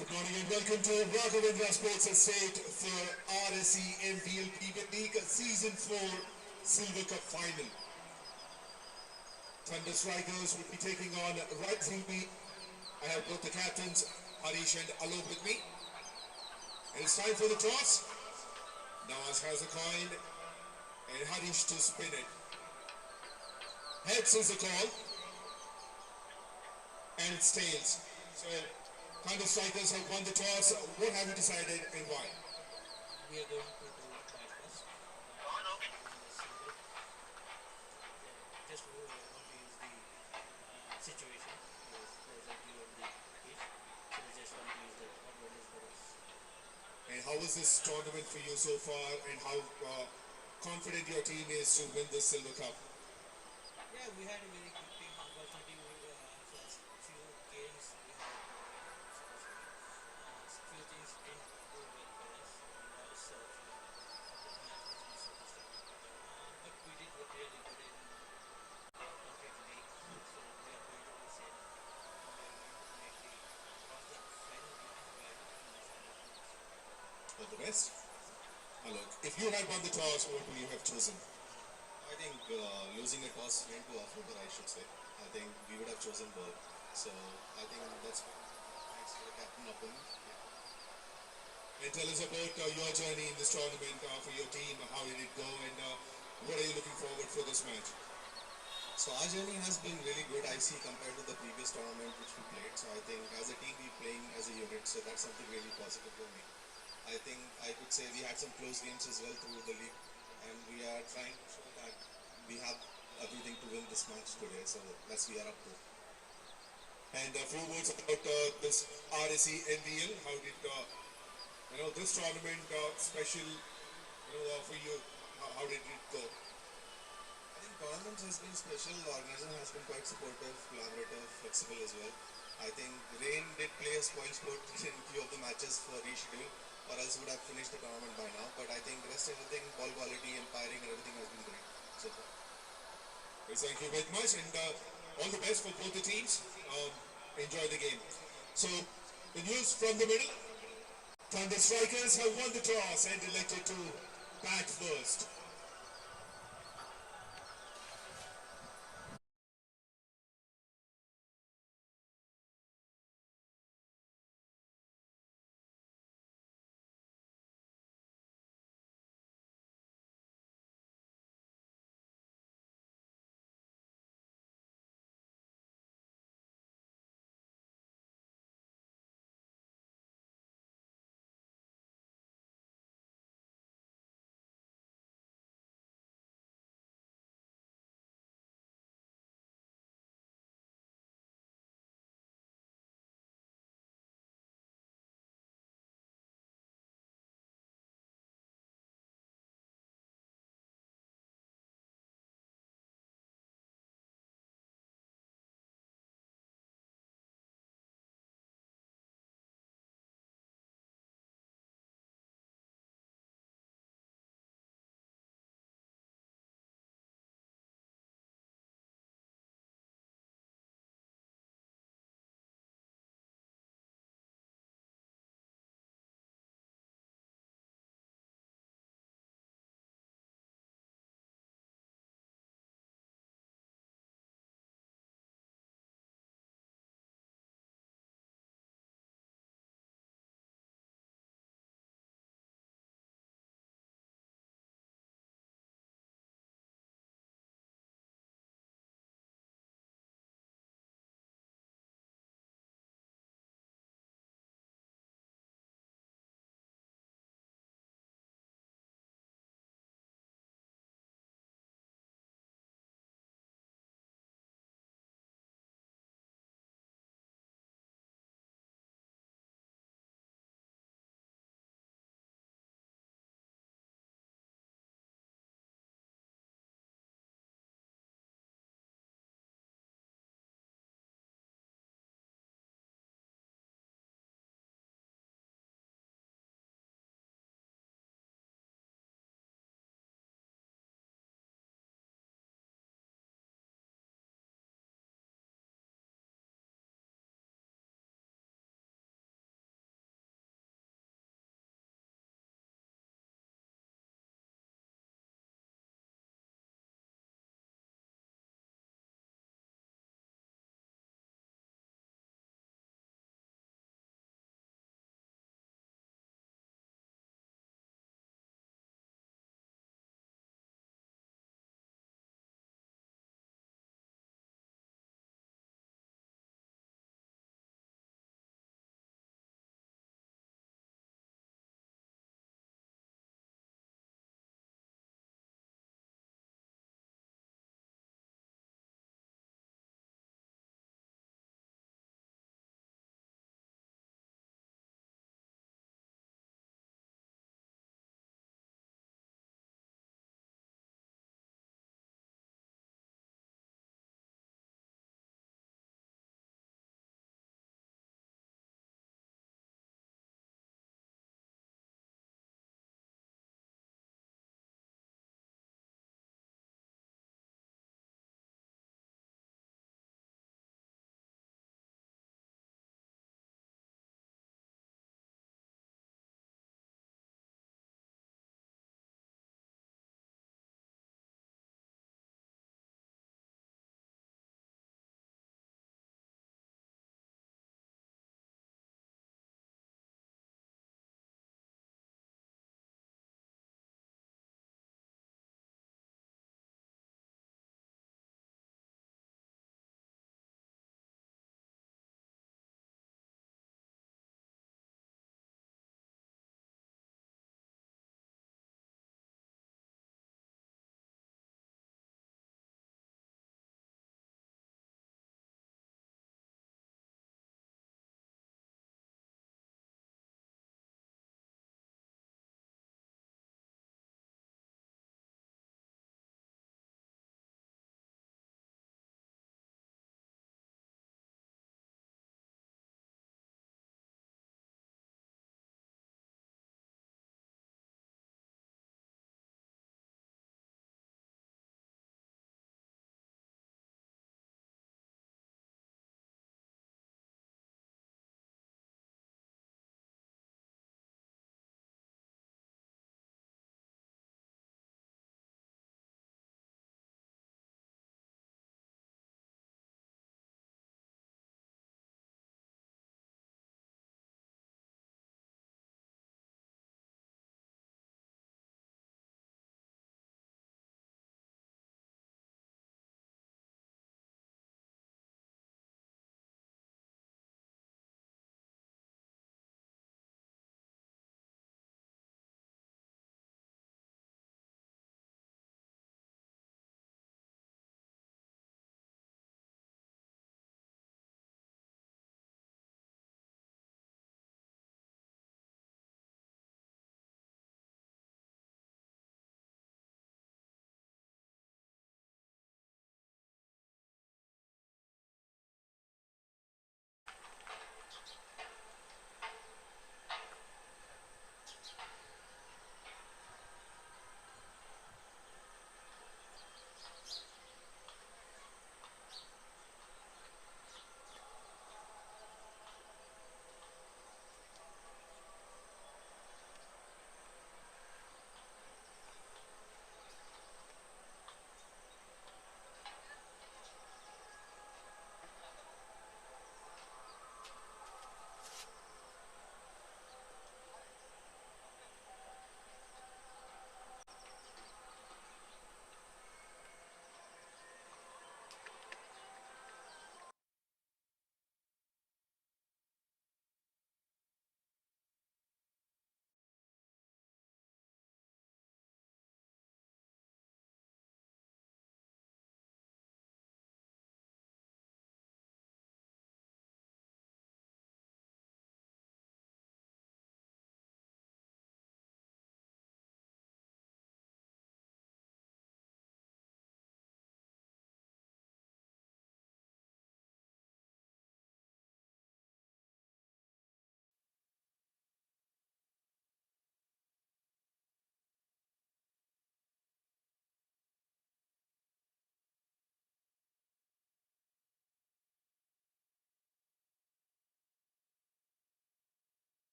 Good morning and welcome to 𝗏𝗏 Sports Estate for RSE MVL Premier League Season 4 Silver Cup Final. Thunder Strikers will be taking on 𝗏𝗃𝗃. I have both the captains, Harish and Alok, with me. And it's time for the toss. Nawaz has the coin and Harish to spin it. Heads is the call. And it's tails. So Thunder Strikers have won the toss. What have you decided and why? We are going to do that first. Just want to use the situation because there's a view of the pitch. So we just want to use the advantage for us. And how was this tournament for you so far, and how confident your team is to win this Silver Cup? Yeah, we had a very good team. Unfortunately, first few games we had few things didn't go well for us. We lost a few of the matches we supposed to win. But we did really good in complete league. So we are going to be safe. We are going to make the cross the final beating by this tournament. All the best. Alok, if you had won the toss, what would you have chosen? I think losing a toss went to our favor, I should say. I think we would have chosen ball. So I think that's thanks to the captain opponent. Yeah. And tell us about your journey in this tournament for your team. How did it go, and what are you looking forward for this match? So our journey has been really good, I see, compared to the previous tournament which we played. So I think as a team we're playing as a unit, so that's something really positive for me. I think I could say we had some close games as well through the league, and we are trying to show that we have everything to win this match today, so that's we are up to. And a few words about this RSE MVL. How did this tournament special for you? How did it go? I think tournament has been special. The organization has been quite supportive, collaborative, flexible as well. I think Rain did play a spoil sport in few of the matches for reschedule, or else would have finished the tournament by now. But I think the rest everything, ball quality, umpiring, and everything has been great so far. Well, thank you very much, and all the best for both the teams. Enjoy the game. So, the news from the middle. Thunder Strikers have won the toss and elected to bat first.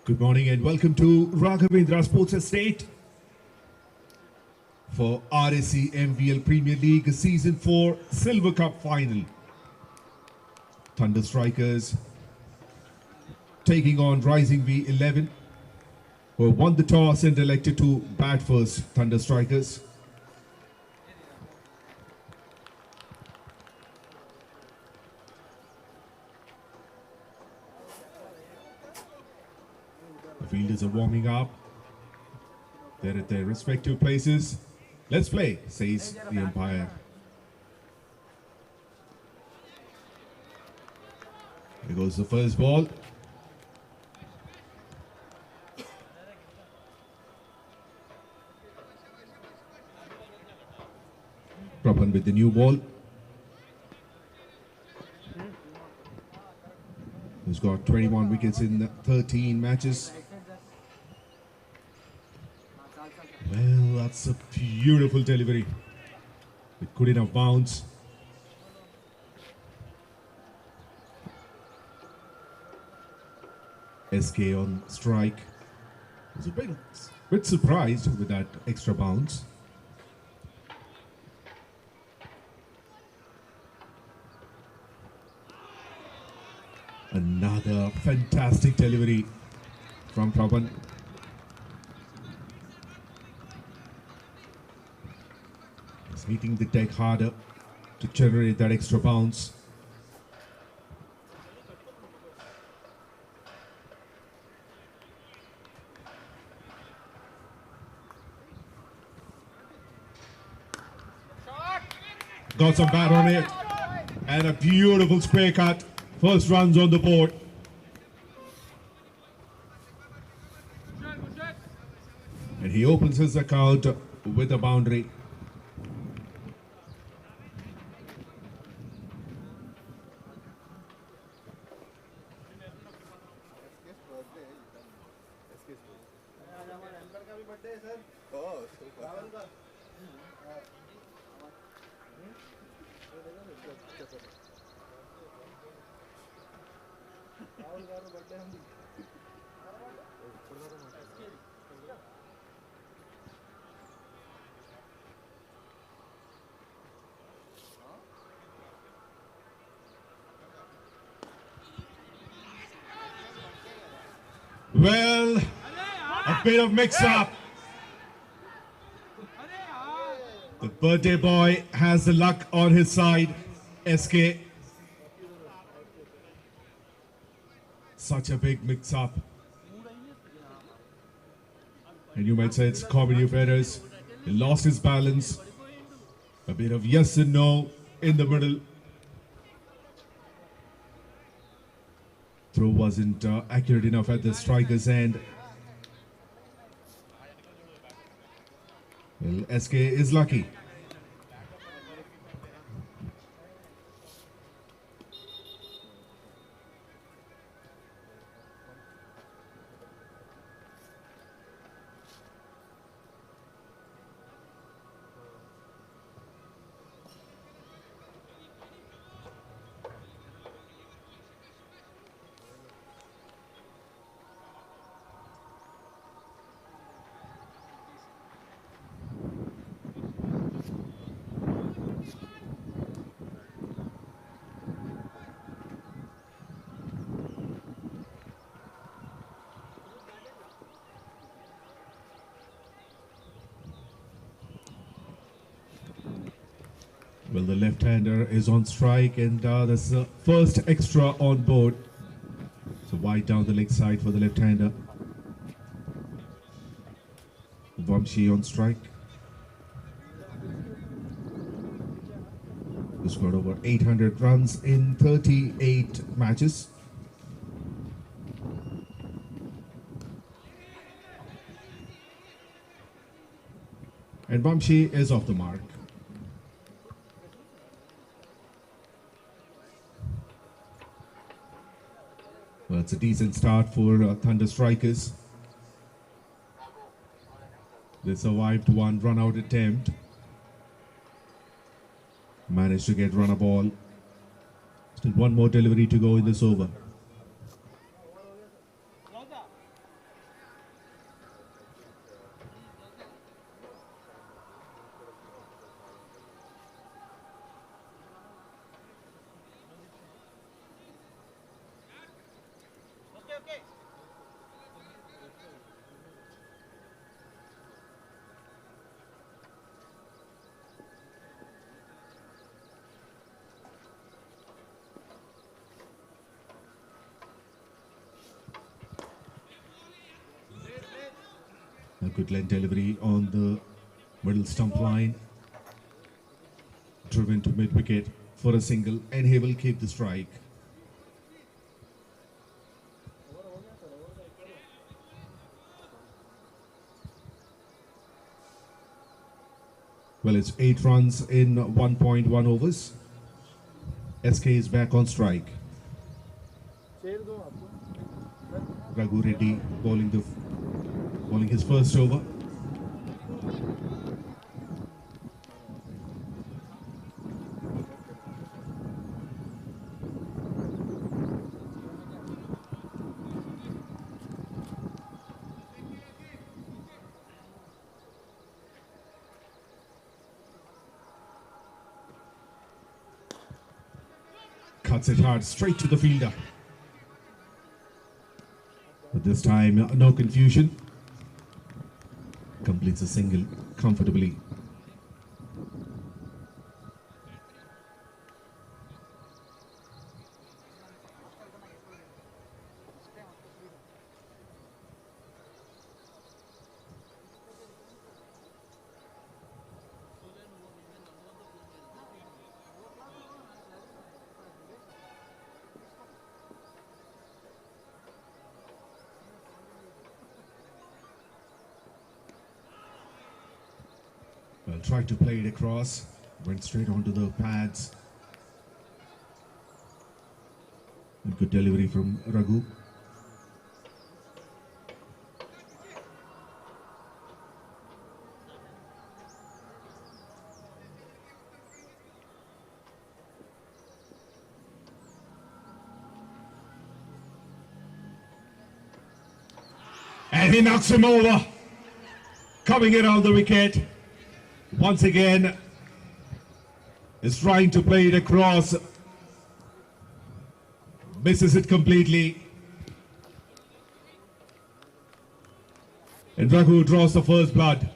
Good morning and welcome to Raghavendra Sports Estate for RSE MVL Premier League Season 4 Silver Cup Final. Thunder Strikers taking on Rising V11, who won the toss and elected to bat first. Thunder Strikers. The fielders are warming up. They're at their respective places. Let's play, says the umpire. Here goes the first ball. Prapan with the new ball. Who's got 21 wickets in 13 matches. Well, that's a beautiful delivery with good enough bounce. SK on strike. Was a bit surprised with that extra bounce. Another fantastic delivery from Prapan. He's hitting the deck harder to generate that extra bounce. Got some bat on it and a beautiful square cut. First runs on the board. And he opens his account with a boundary. Well, a bit of mix-up. The birthday boy has the luck on his side, SK. Such a big mix-up. And you might say it's 𝗃𝗵𝗴𝗏. He lost his balance. A bit of yes and no in the middle. Throw wasn't accurate enough at the striker's end. Well, SK is lucky. Well, the left-hander is on strike, and that's the first extra on board. So wide down the leg side for the left-hander. 𝗃𝗏 on strike. Who scored over 800 runs in 38 matches. And 𝗃𝗏 is off the mark. Well, it's a decent start for Thunder Strikers. They survived one run-out attempt. Managed to get run a ball. Still one more delivery to go in this over. A good length delivery on the middle stump line. Driven to mid-wicket for a single, and he will keep the strike. Well, it's 8 runs in 1.1 overs. SK is back on strike. Raghu Reddy bowling his first over. Cuts it hard straight to the fielder. But this time, no confusion. Completes a single comfortably. Well, tried to play it across, went straight onto the pads. A good delivery from Raghu. And he knocks him over, coming around the wicket. Once again, is trying to play it across, misses it completely, and Raghu draws the first blood.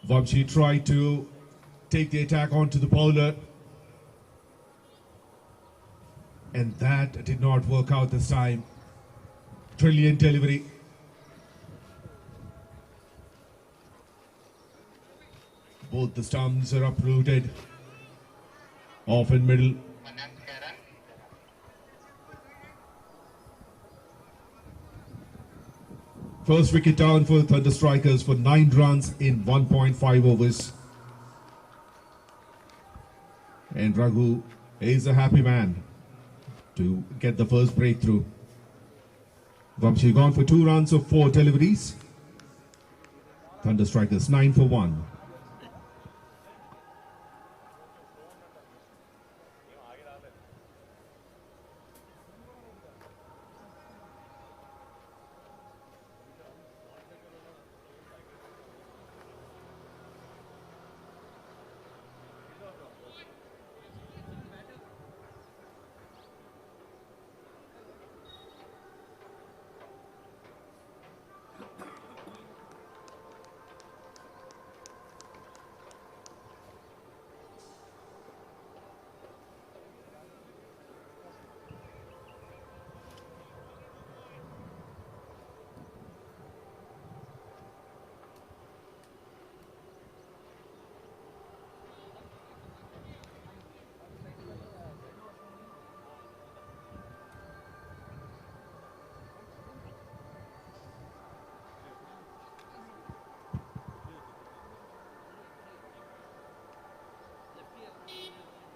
𝗃𝗏 tried to take the attack onto the bowler, and that did not work out this time. Brilliant delivery. Both the stumps are uprooted. Off in middle. First wicket down for Thunder Strikers for 9 runs in 1.5 overs. And Raghu is a happy man to get the first breakthrough. 𝗬𝗏 gone for 2 runs of 4 deliveries. Thunder Strikers 9 for 1.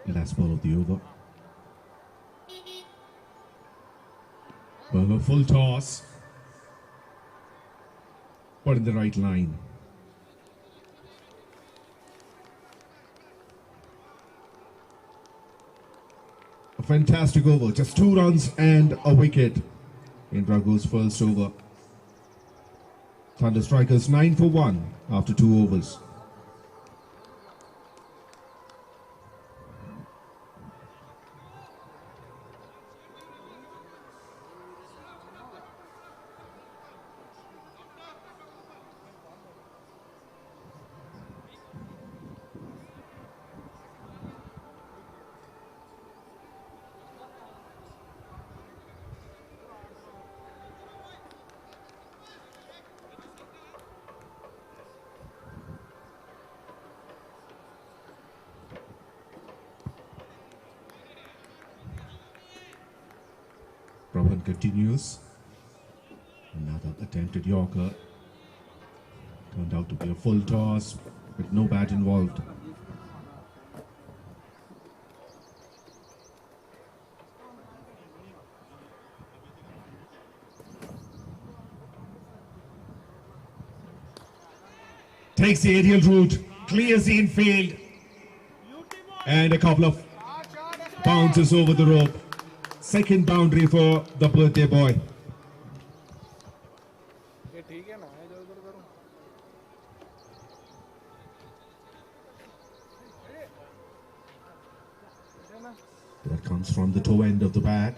Last ball of the over. Well, a full toss, but in the right line. A fantastic over, just 2 runs and a wicket in Raghu's first over. Thunder Strikers 9 for 1 after 2 overs. Rohan continues. Another attempted Yorker. Turned out to be a full toss with no bat involved. Takes the aerial route, clears the infield, and a couple of bounces over the rope. Second boundary for the birthday boy. That comes from the toe end of the bat.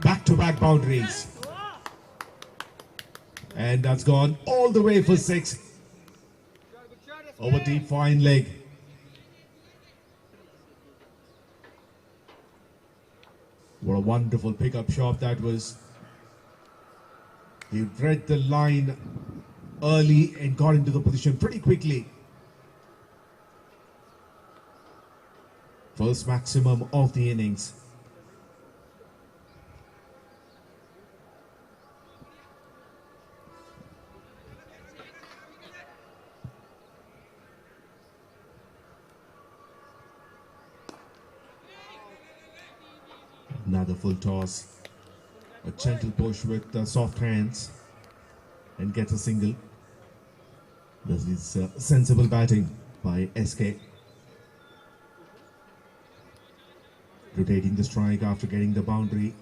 Back-to-back boundaries. And that's gone all the way for 6. Over deep fine leg. What a wonderful pickup shot that was. He read the line early and got into the position pretty quickly. First maximum of the innings. Another full toss. A gentle push with soft hands and gets a single. This is sensible batting by SK. Rotating the strike after getting the boundary.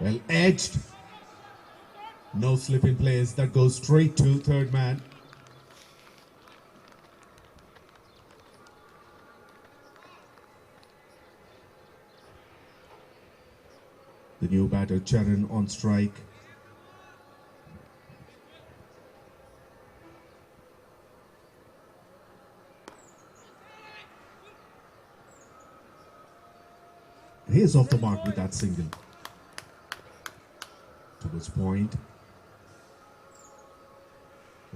Well edged. No slip in place. That goes straight to third man. The new batter Charan on strike. He is off the mark with that single. Towards point.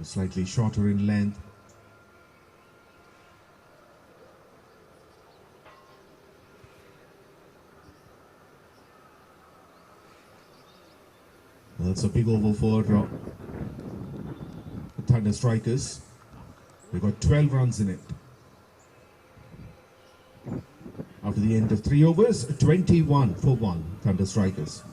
Slightly shorter in length. That's a big over for the Thunder Strikers. They got 12 runs in it. After the end of 3 overs, 21 for 1 Thunder Strikers.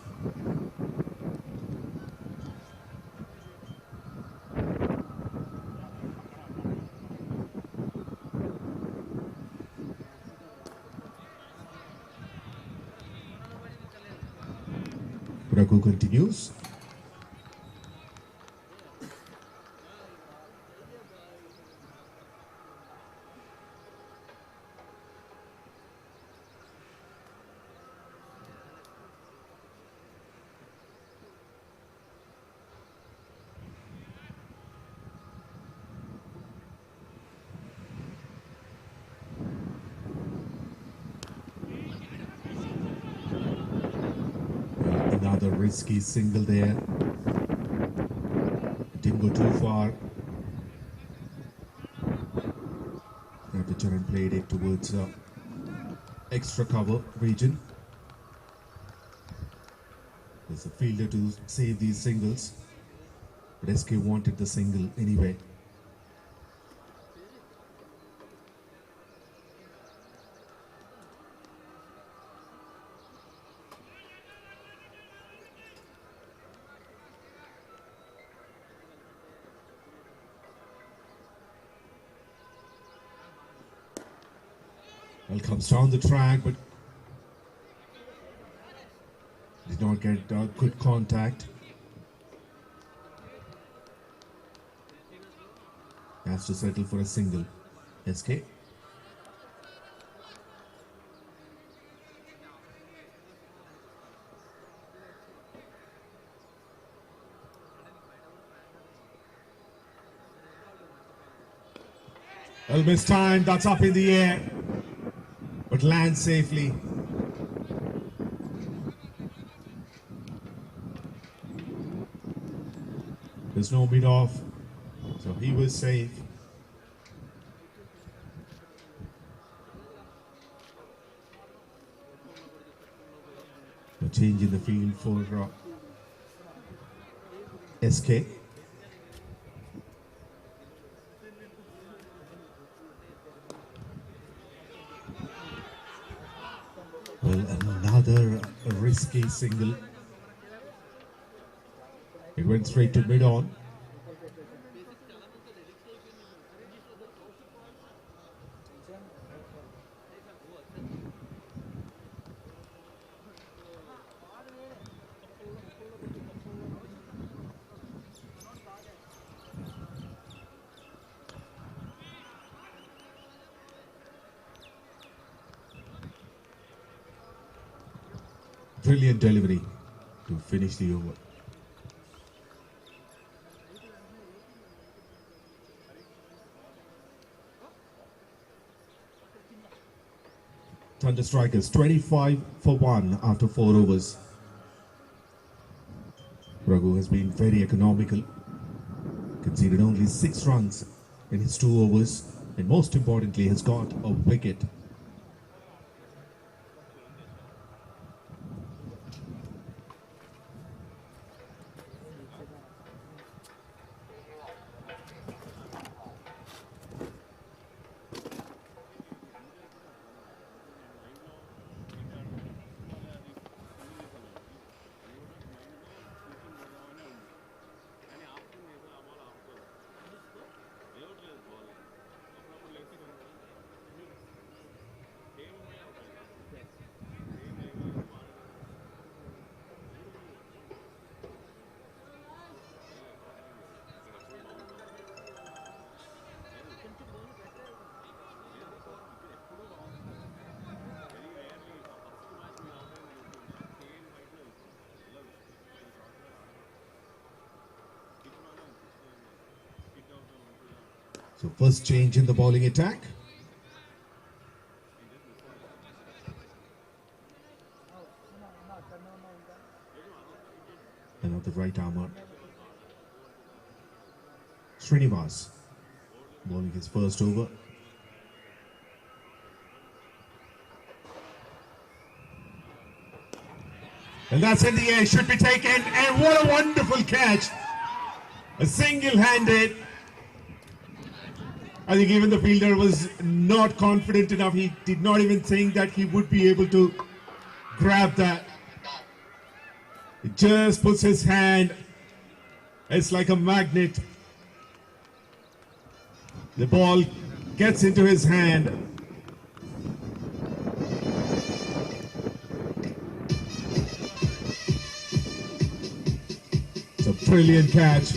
Raghu continues. Another risky single there. Didn't go too far. The Charan played it towards extra cover region. There's a fielder to save these singles, but SK wanted the single anyway. Well, comes down the track, but did not get good contact. Has to settle for a single. SK. Well, missed time. That's up in the air, but lands safely. There's no mid-off, so he was safe. A change in the field for SK. Well, another risky single. It went straight to mid-on. Brilliant delivery to finish the over. Thunder Strikers 25 for 1 after 4 overs. Raghu has been very economical. Conceded only 6 runs in his 2 overs, and most importantly has got a wicket. So first change in the bowling attack. And on the right armour, Srinivas bowling his first over. And that's in the air, should be taken, and what a wonderful catch! A single-handed. I think even the fielder was not confident enough. He did not even think that he would be able to grab that. He just puts his hand. It's like a magnet. The ball gets into his hand. It's a brilliant catch.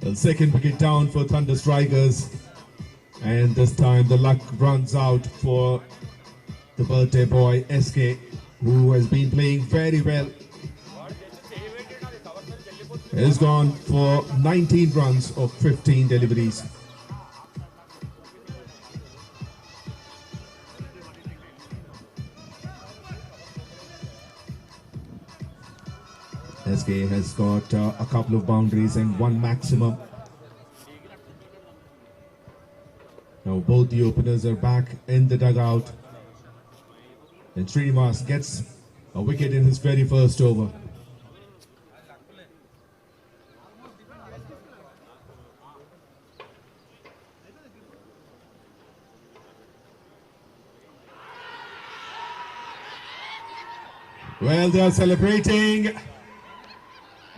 The second wicket down for Thunder Strikers, and this time the luck runs out for the birthday boy SK, who has been playing very well. He's gone for 19 runs of 15 deliveries. SK has got a couple of boundaries and one maximum. Now both the openers are back in the dugout, and Srinivas gets a wicket in his very first over. Well, they are celebrating.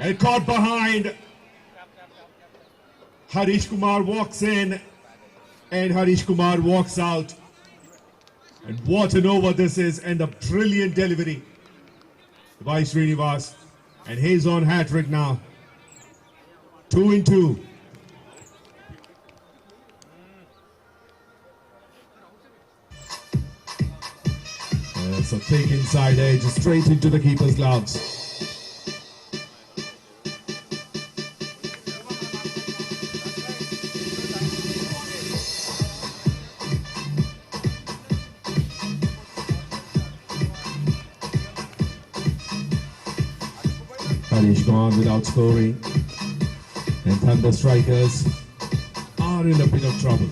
And caught behind. Harish Kumar walks in and Harish Kumar walks out. And what an over this is, and a brilliant delivery by Srinivas. And he's on hat-trick now. 2 in 2. That's a thick inside edge straight into the keeper's gloves. Harish gone without scoring, and Thunder Strikers are in a bit of trouble.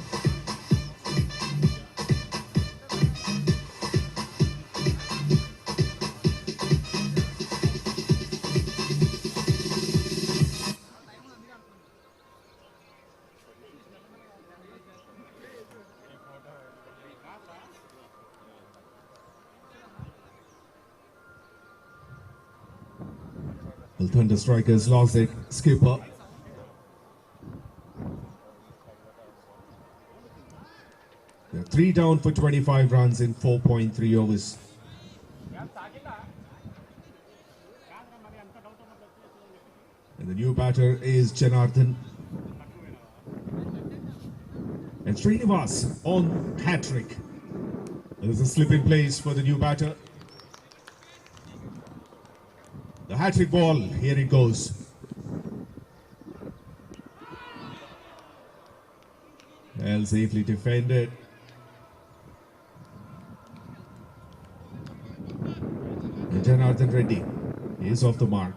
Well, Thunder Strikers lost their skipper. They're 3 down for 25 runs in 4.3 overs. And the new batter is Janardhan. And Srinivas on hat-trick. There's a slip in place for the new batter. The hat-trick ball, here it goes. Well, safely defended. And Janardhan Reddy is off the mark.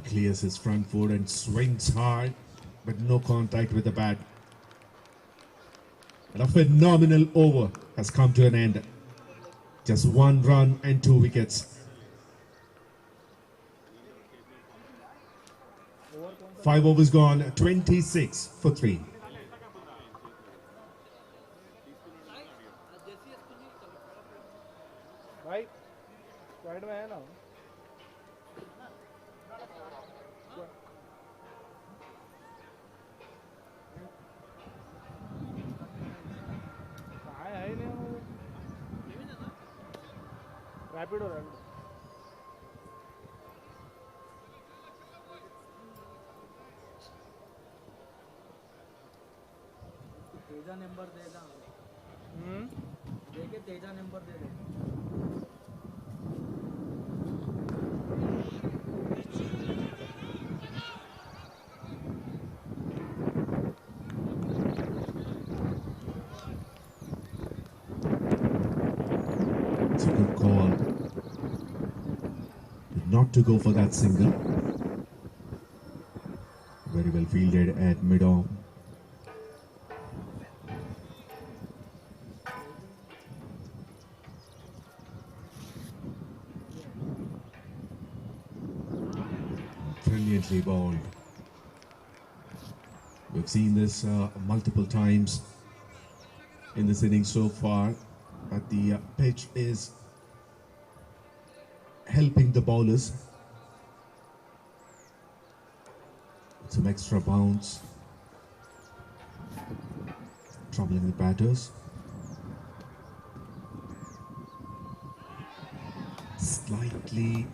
Clears his front foot and swings hard, but no contact with the bat. And a phenomenal over has come to an end. Just 1 run and 2 wickets. 5 overs gone, 26 for 3. भाई side में है ना है ही नहीं Rapido Teja number देगा देखे Teja number they they It's a good call. Not to go for that single. Very well fielded at mid-on. Brilliantly bowled. We've seen this multiple times in this innings so far, but the pitch is helping the bowlers. Some extra bounce, troubling the batters. Slightly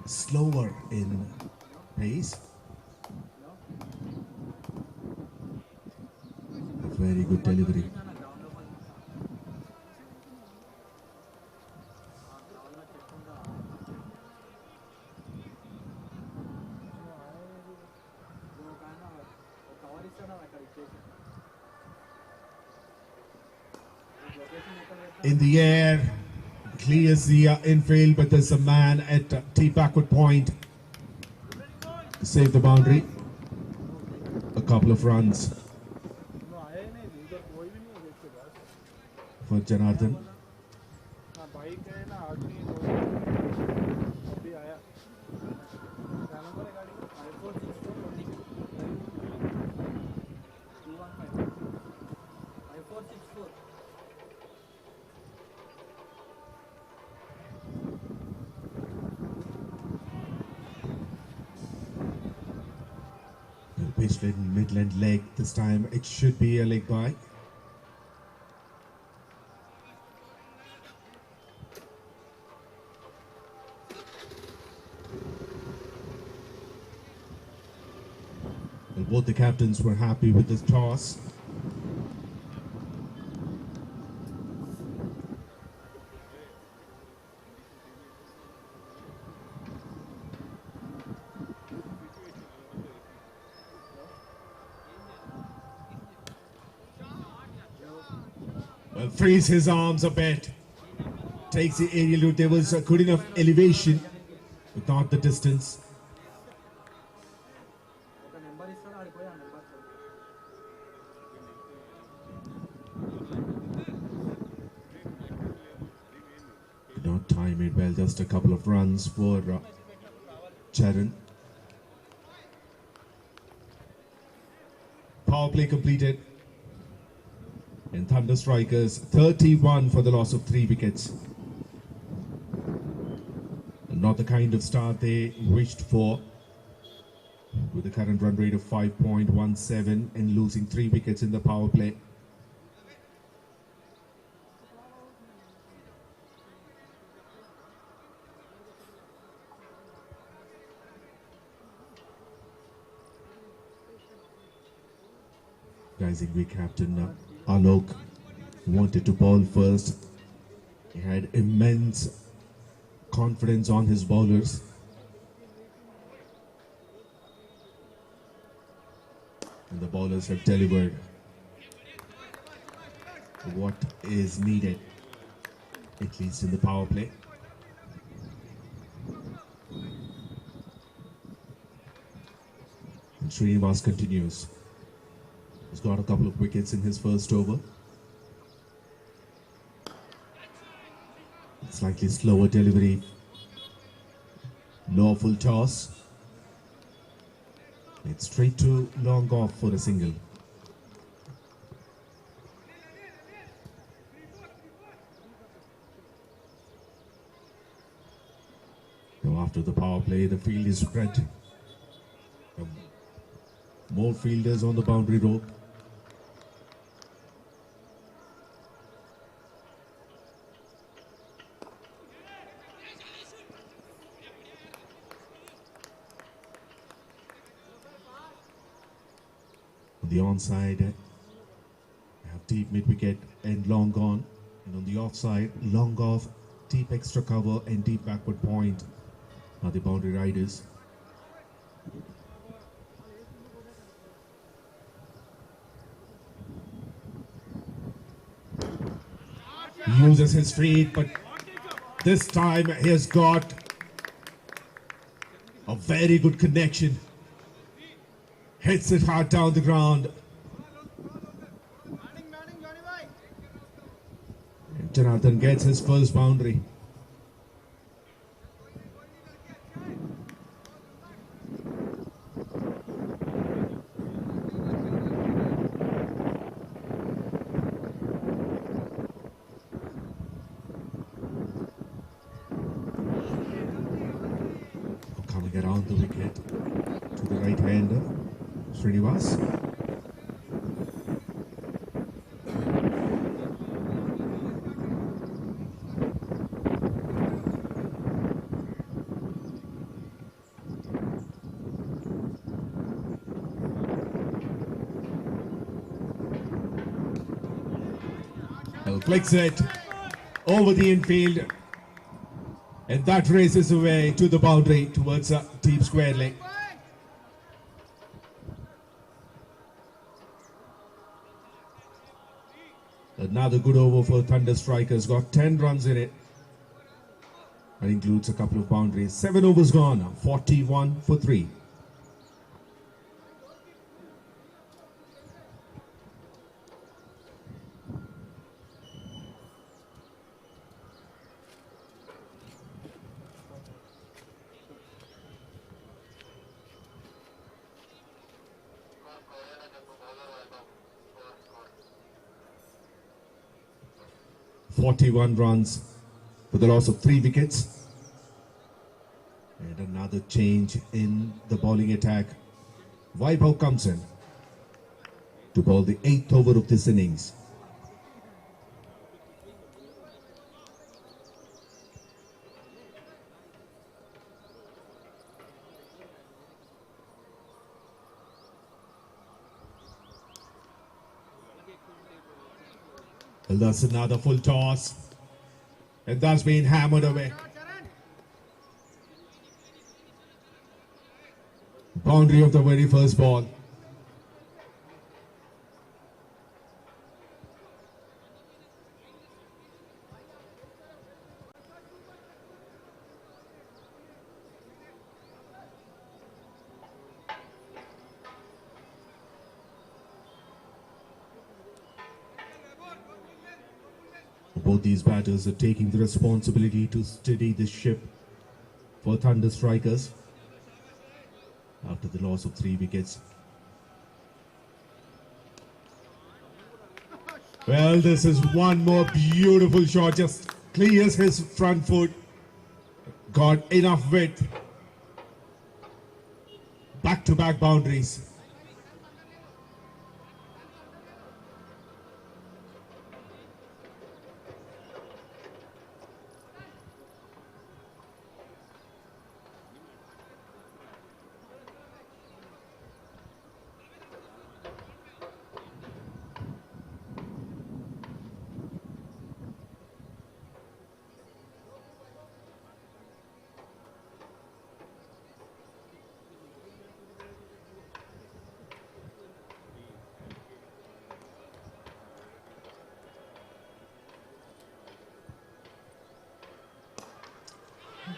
slower in pace. A very good delivery. In the air, clears the infield, but there's a man at T backward point to save the boundary. A couple of runs for Janardhan. Pitched in midland leg this time. It should be a leg by. Well, both the captains were happy with this toss. Well, frees his arms a bit. Takes the aerial route. There was a good enough elevation, but not the distance. Did not time it well. Just a couple of runs for Charan. Power play completed. And Thunder Strikers 31 for the loss of 3 wickets. Not the kind of start they wished for, with the current run rate of 5.17 and losing 3 wickets in the power play. Rising week captain Alok wanted to bowl first. He had immense confidence on his bowlers. And the bowlers have delivered what is needed, at least in the power play. And 𝗃𝗏𝗏 continues. He's got a couple of wickets in his first over. Slightly slower delivery. Lawful toss. It's straight to long off for a single. Now after the power play, the field is spread. More fielders on the boundary rope. On the onside, I have deep mid wicket and long on, and on the offside, long off, deep extra cover and deep backward point are the boundary riders. He uses his feet, but this time he has got a very good connection. Hits it hard down the ground. And Jonathan gets his first boundary. Coming around the wicket to the right hander. Srinivas. Flicks it over the infield, and that races away to the boundary towards a deep square leg. Another good over for Thunder Strikers. Got 10 runs in it. That includes a couple of boundaries. 7 overs gone. 41 for 3. Runs for the loss of 3 wickets. And another change in the bowling attack. Vaibhav comes in to bowl the 8th over of this innings. Well, that's another full toss. And that's been hammered away. Boundary of the very first ball. Both these batters are taking the responsibility to steady the ship for Thunder Strikers after the loss of 3 wickets. Well, this is one more beautiful shot. Just clears his front foot. Got enough width. Back-to-back boundaries.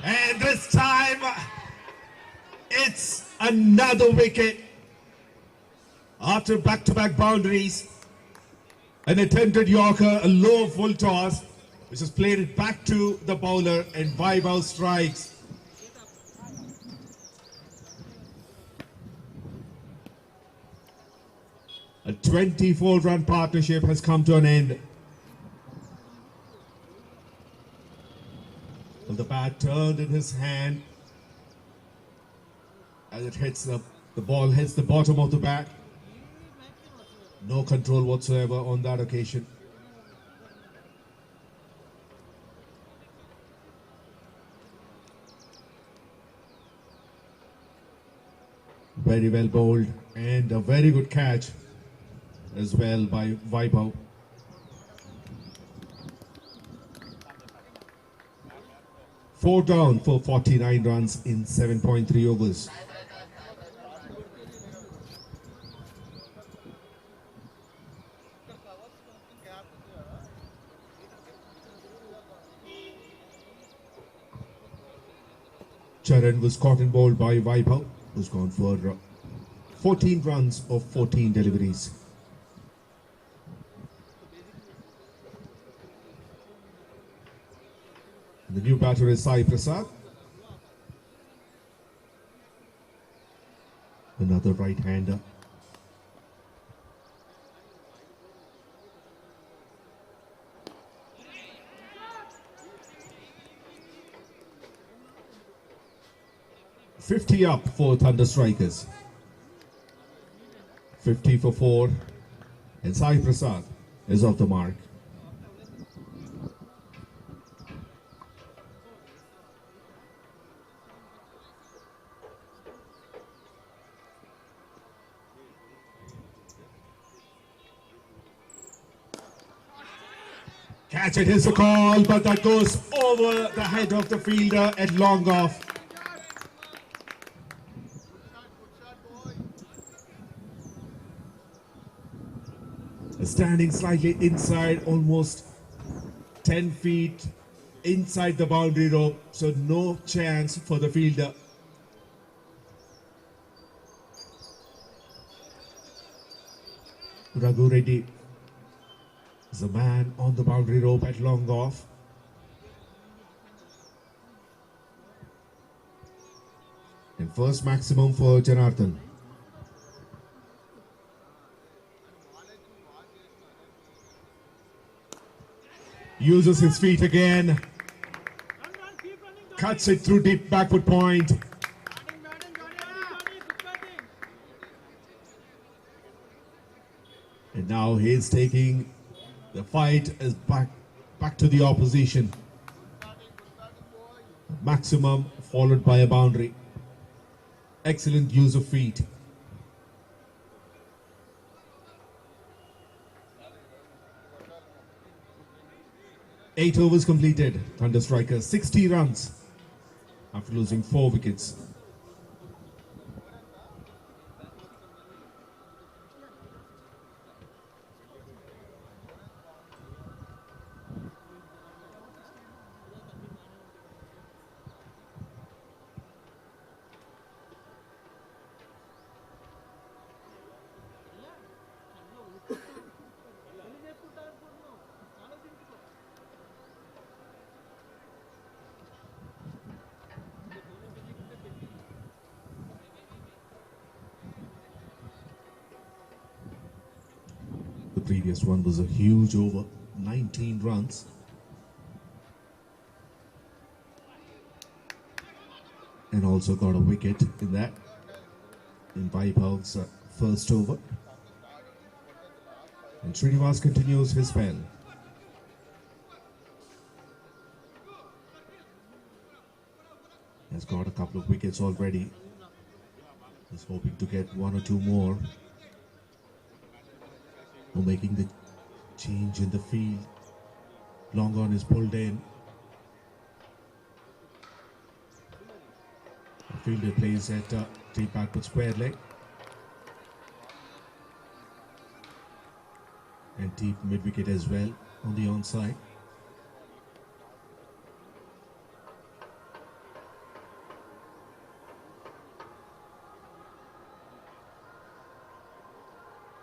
And this time, it's another wicket after back-to-back boundaries. An attempted Yorker, a low full toss, which has played it back to the bowler, and 𝗹𝗶𝗃𝗏 strikes. A 24-run partnership has come to an end. Well, the bat turned in his hand as it hits the ball hits the bottom of the bat. No control whatsoever on that occasion. Very well bowled, and a very good catch as well by 𝗹𝗶𝗃𝗏. Four down for 49 runs in 7.3 overs. Charan was caught and bowled by 𝗹𝗶𝗃𝗏, who's gone for 14 runs of 14 deliveries. The new batter is 𝗙𝗂𝗋𝗃. Another right-hander. �50 up for Thunder Strikers. 50 for 4, and 𝗙𝗂𝗋𝗃 is off the mark. Catch it is the call, but that goes over the head of the fielder at long off. Standing slightly inside, almost 10 feet inside the boundary rope, so no chance for the fielder. Raghu Reddy is a man on the boundary rope at long off. And first maximum for Janardhan. Uses his feet again. Cuts it through deep backward point. And now he's taking the fight is back to the opposition. Maximum followed by a boundary. Excellent use of feet. Eight overs completed. Thunder Strikers 60 runs after losing 4 wickets. The previous one was a huge over, 19 runs. And also got a wicket in that, in 𝗹𝗃𝗃's first over. And Srinivas continues his spell. Has got a couple of wickets already. He's hoping to get 1 or 2 more. Making the change in the field. Long on is pulled in. The fielder plays at deep backward square leg. And deep mid wicket as well on the onside.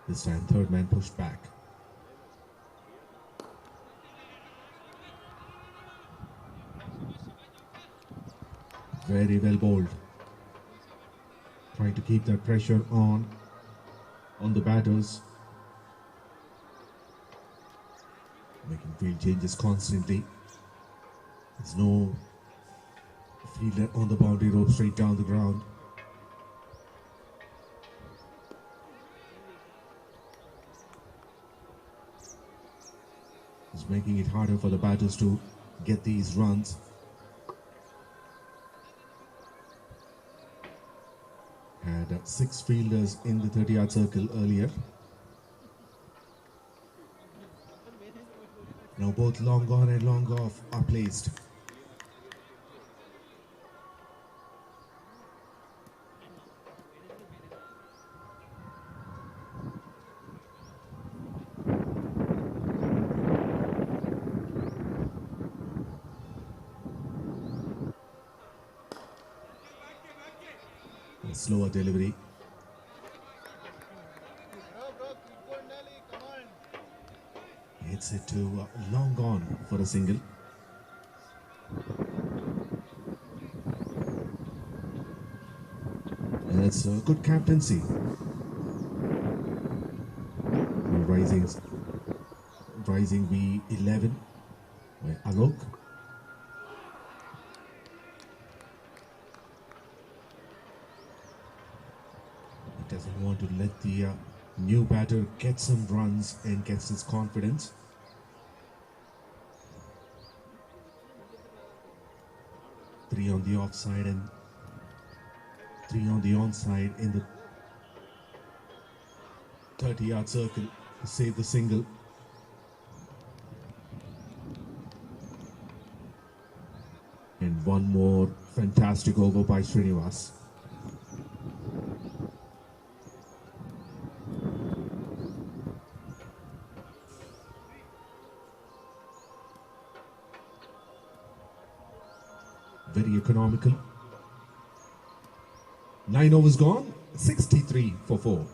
This time third man pushed back. Very well bowled. Trying to keep that pressure on the batters. Making field changes constantly. There's no fielder on the boundary rope straight down the ground. It's making it harder for the batters to get these runs. Had 6 fielders in the 30-yard circle earlier. Now both long on and long off are placed. A slower delivery. Hits it to long on for a single. And that's a good captaincy. Rising 𝗵𝗵𝗆 by Alok. He doesn't want to let the new batter get some runs and gets his confidence. Three on the offside and 3 on the onside in the 30-yard circle to save the single. And one more fantastic over by Srinivas. Very economical. 9 overs gone, 63 for 4.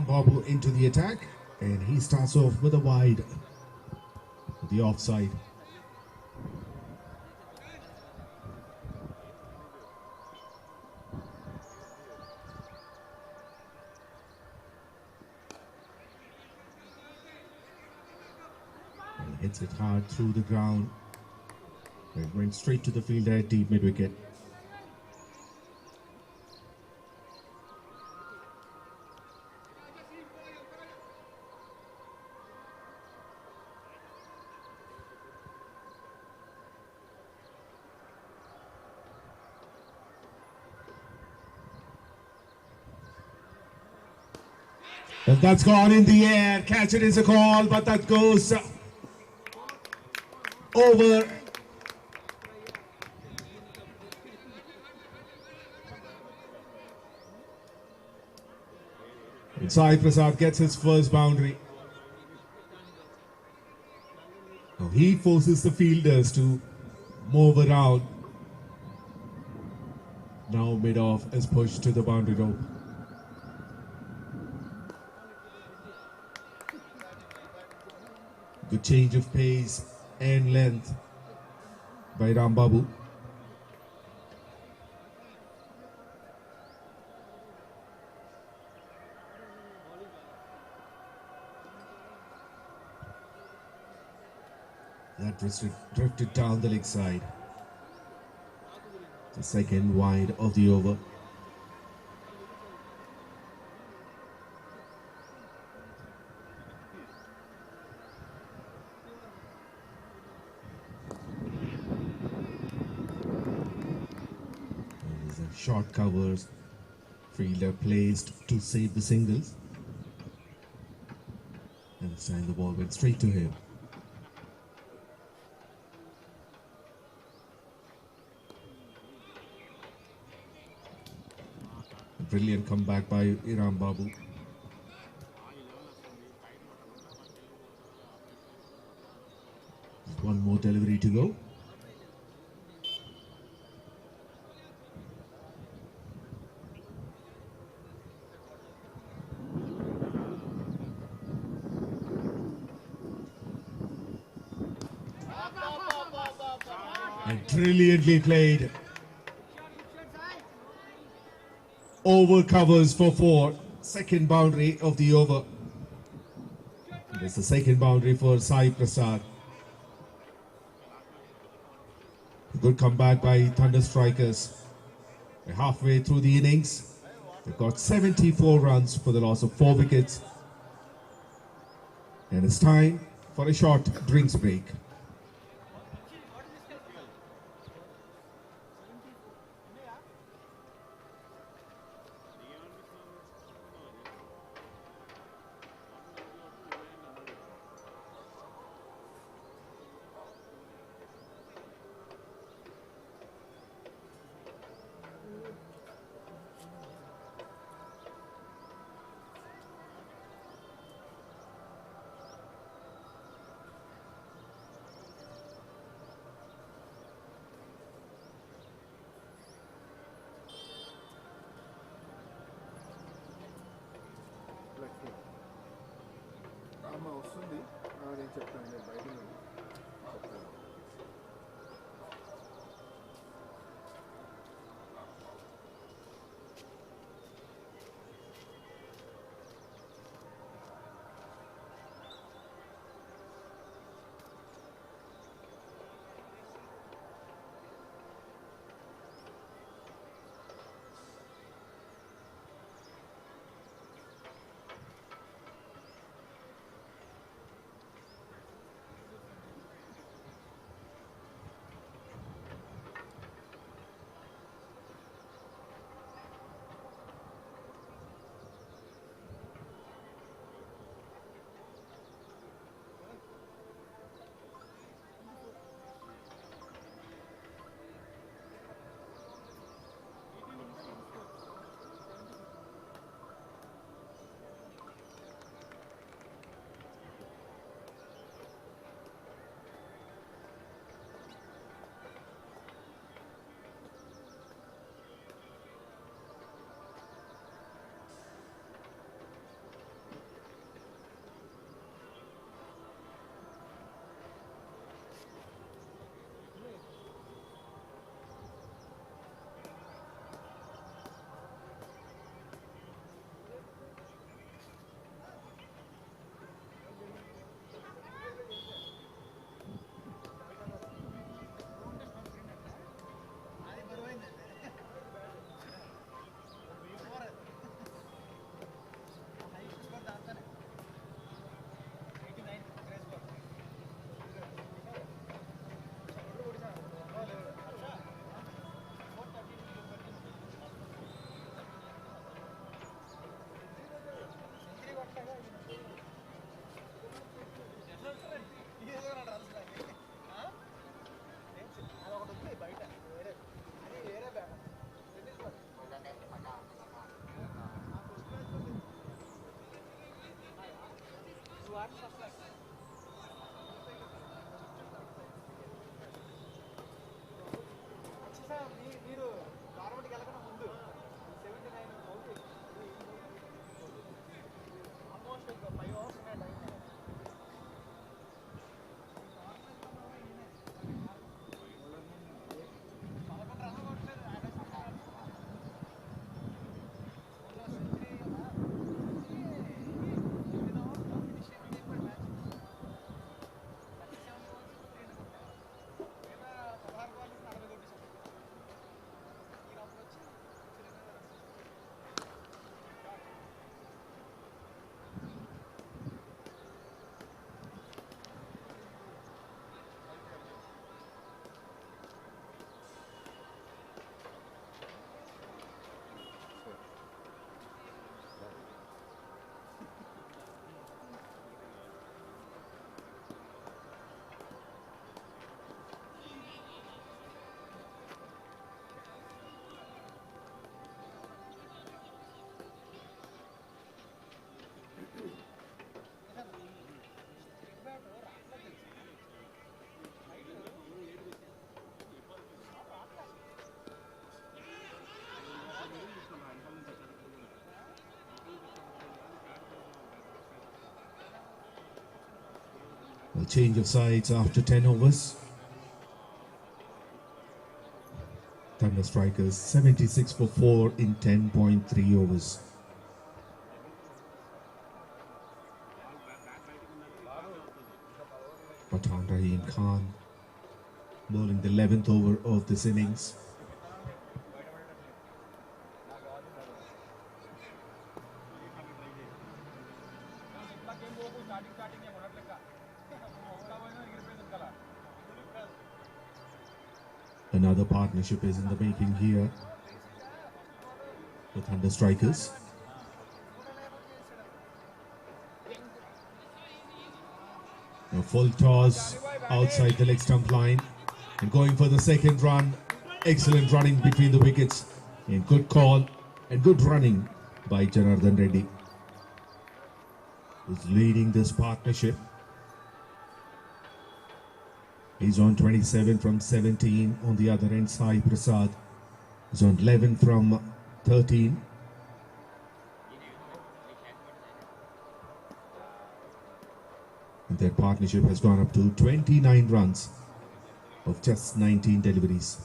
Babu into the attack, and he starts off with a wide, the offside. And hits it hard through the ground. It went straight to the fielder at deep mid wicket. And that's gone in the air. Catch it is a call, but that goes over. And Sai Prasad gets his first boundary. Now he forces the fielders to move around. Now mid-off is pushed to the boundary rope. Good change of pace and length by Babu. That drifted down the leg side. The second wide of the over. Short covers Fielder placed to save the singles. And this time the ball went straight to him. A brilliant comeback by Iram Babu. One more delivery to go. And brilliantly played. Over covers for 4. Second boundary of the over. That's the second boundary for Sai Prasad. Good comeback by Thunder Strikers. They're halfway through the innings. They've got 74 runs for the loss of 4 wickets. And it's time for a short drinks break. వస్తుంది నేను చెప్తాను నేను బయట చెప్తాను. A change of sides after 10 overs. Thunder Strikers 76 for 4 in 10.3 overs. Pathan Rahim Khan bowling the 11th over of this innings. Another partnership is in the making here with Thunder Strikers. A full toss outside the leg stump line and going for the second run. Excellent running between the wickets and good call and good running by Janardhan Reddy, who's leading this partnership. He's on 27 from 17. On the other end, Sai Prasad is on 11 from 13. And their partnership has gone up to 29 runs of just 19 deliveries.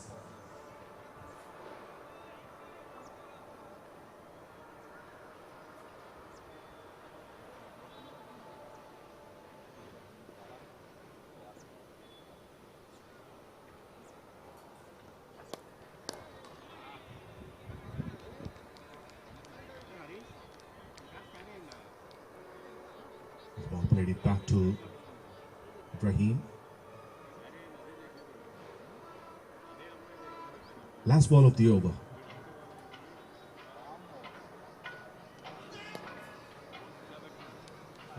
Played it back to Rahim. Last ball of the over.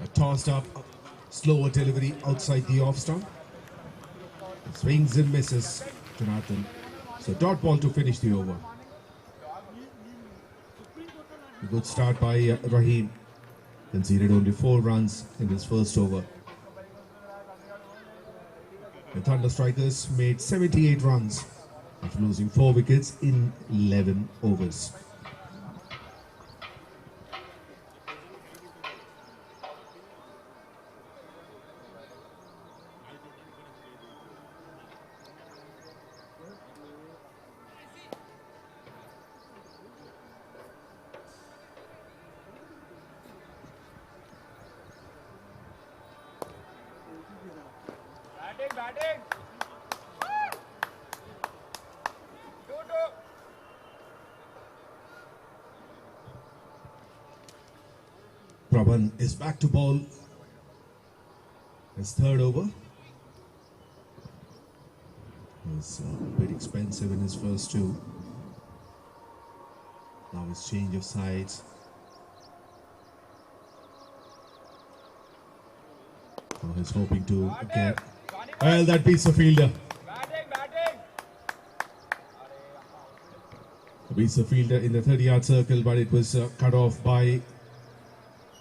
A tossed up, slower delivery outside the off stump. Swings and misses, Jonathan. So dot ball to finish the over. A good start by Rahim. Conceded only 4 runs in his first over. The Thunder Strikers made 78 runs after losing 4 wickets in 11 overs. Batting. Prabhan is back to bowl. His third over. Was a bit expensive in his first 2. Now his change of sides. Now he's hoping to get. Well, that beats the fielder. Batting. Beats the fielder in the 30-yard circle, but it was cut off by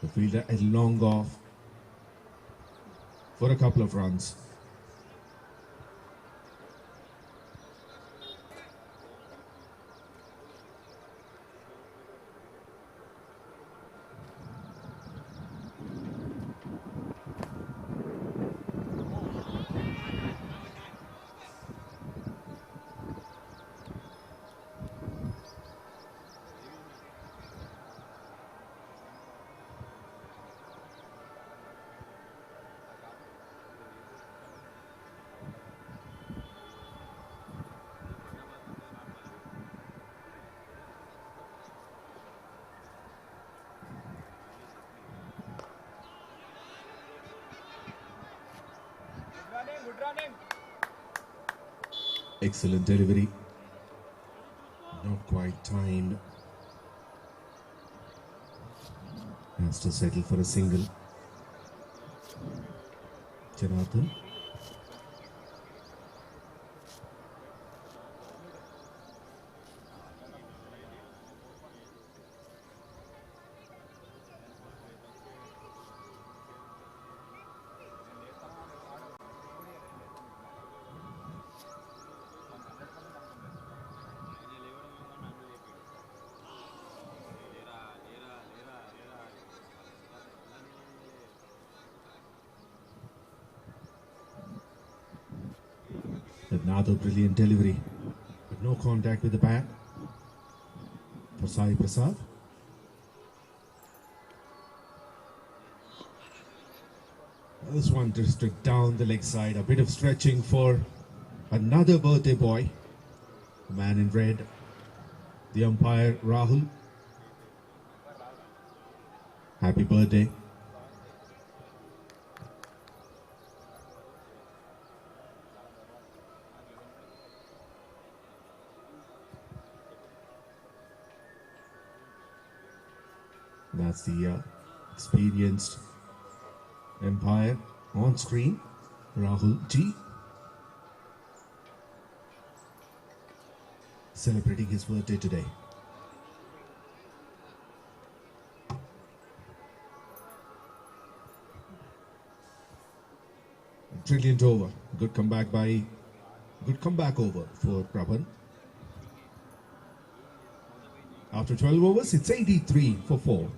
the fielder at long off for a couple of runs. Good running. Excellent delivery. Not quite timed. Has to settle for a single. Jonathan. Another brilliant delivery, but no contact with the bat for Sai Prasad. This one just down the leg side, a bit of stretching for another birthday boy, the man in red, the umpire Rahul. Happy birthday. That's the experienced umpire on screen, Rahul G, celebrating his birthday today. Brilliant over. Good comeback over for Prabhan. After 12 overs, it's 83 for 4.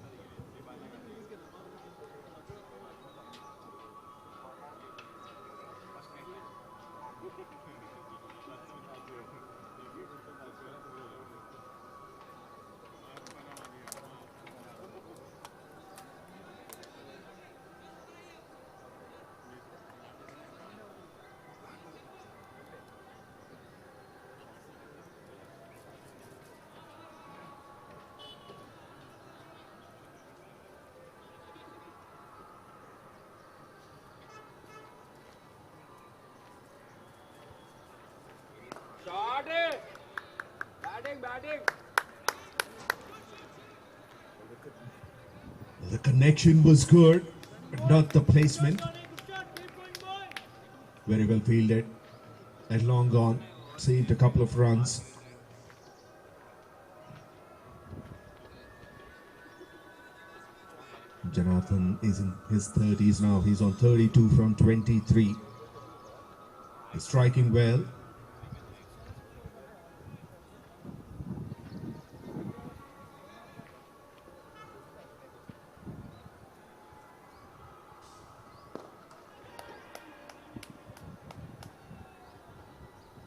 Shot it. Batting. The connection was good, but not the placement. Very well fielded and long gone. Saved a couple of runs. Jonathan is in his 30s now. He's on 32 from 23. He's striking well.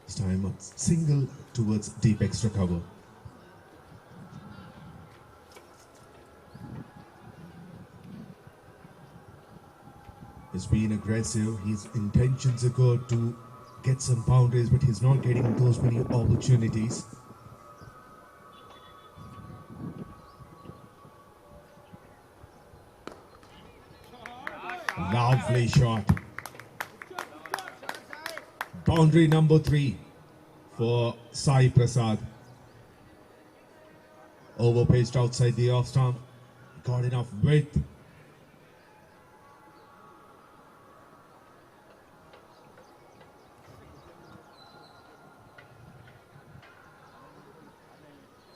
This time a single towards deep extra cover. He's been aggressive. His intentions are good to get some boundaries, but he's not getting those many opportunities. Lovely shot. Boundary number 3 for Sai Prasad. Overpaced outside the off stump. Got enough width.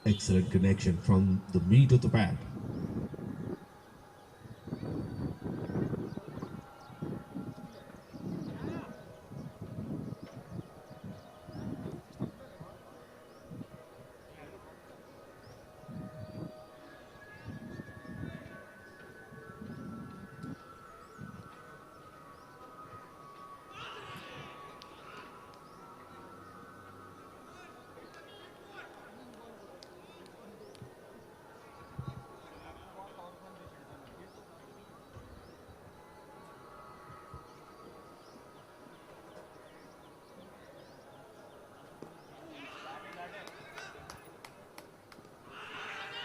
Excellent connection from the meat of the bat.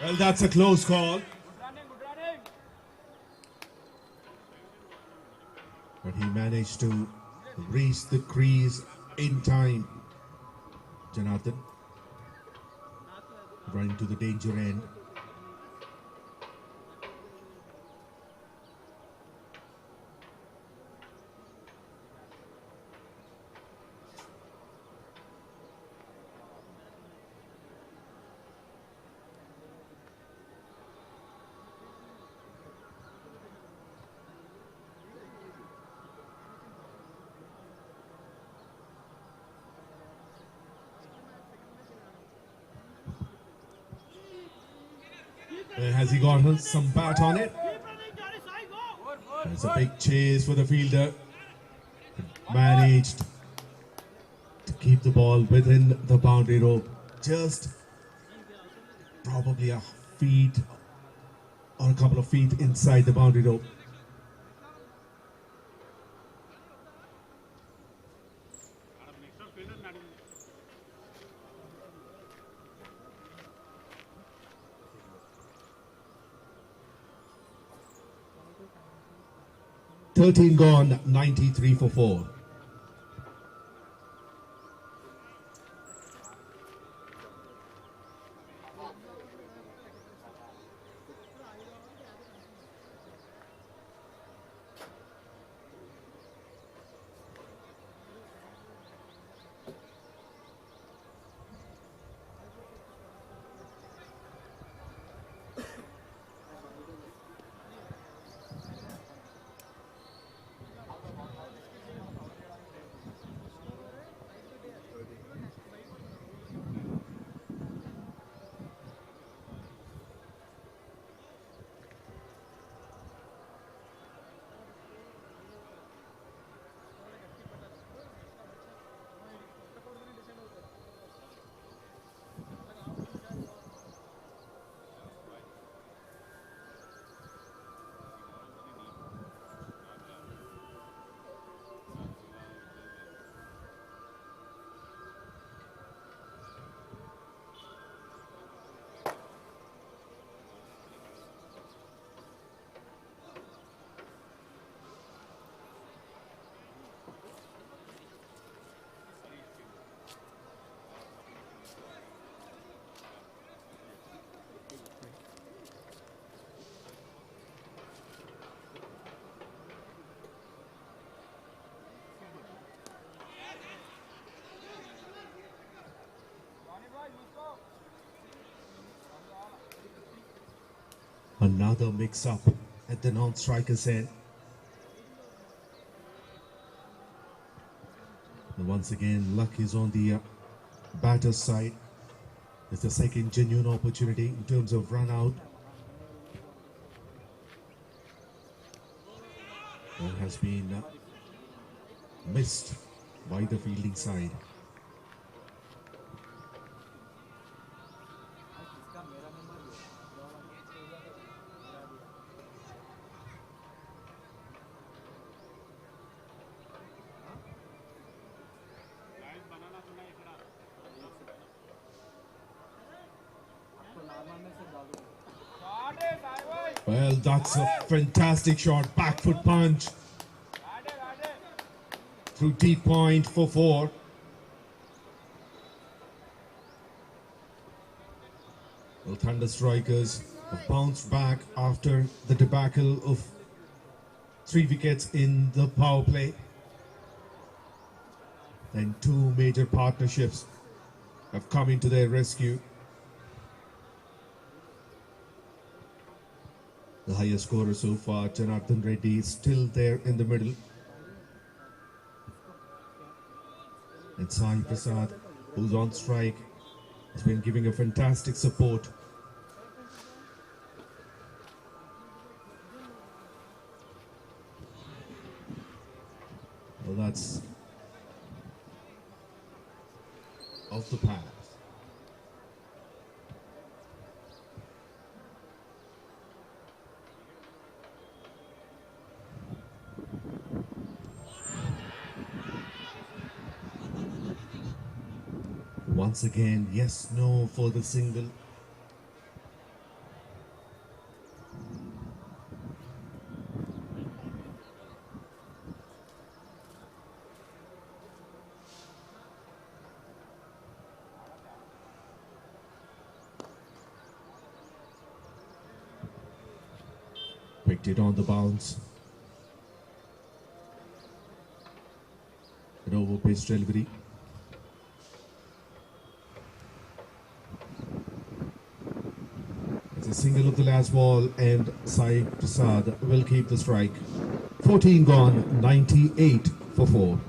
Well, that's a close call. Good running. But he managed to reach the crease in time. Jonathan running to the danger end. Has he got some bat on it? There's a big chase for the fielder. Managed to keep the ball within the boundary rope, just probably a feet or a couple of feet inside the boundary rope. "13 gone, 93 for 4. Another mix-up at the non-striker's end. And once again, luck is on the batter's side. It's the second genuine opportunity in terms of run-out. That has been missed by the fielding side. Well, that's a fantastic shot. Back foot punch through deep point for 4. Well, Thunder Strikers have bounced back after the debacle of 3 wickets in the power play. Then 2 major partnerships have come into their rescue. The highest scorer so far, Janardhan Reddy, is still there in the middle. And Sai Prasad, who's on strike, has been giving a fantastic support. Well, that's off the path. Once again, yes, no for the single. Picked it on the bounce. An over-paced delivery. It's a single of the last ball, and Sai Prasad will keep the strike. 14 gone, 98 for 4.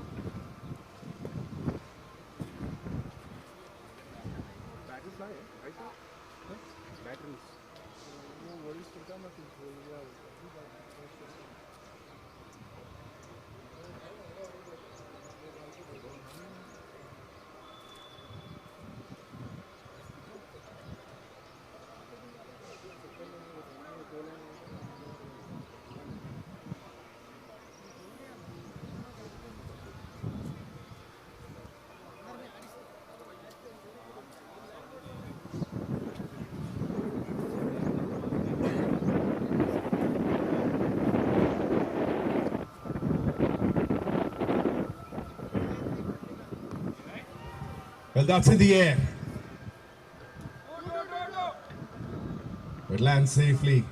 Well, that's in the air. It lands safely.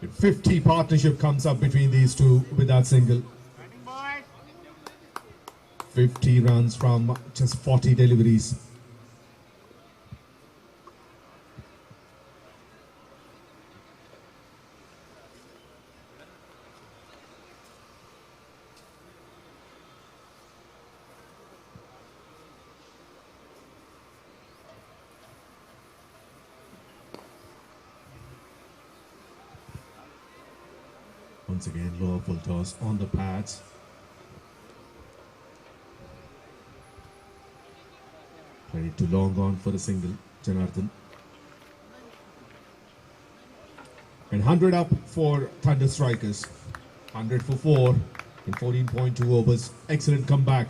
A 50 partnership comes up between these two with that single. 50 runs from just 40 deliveries. Once again, lower full toss on the pads. Played to long on for a single, Janardhan. And 100 up for Thunder Strikers. 100 for 4 in 14.2 overs. Excellent comeback.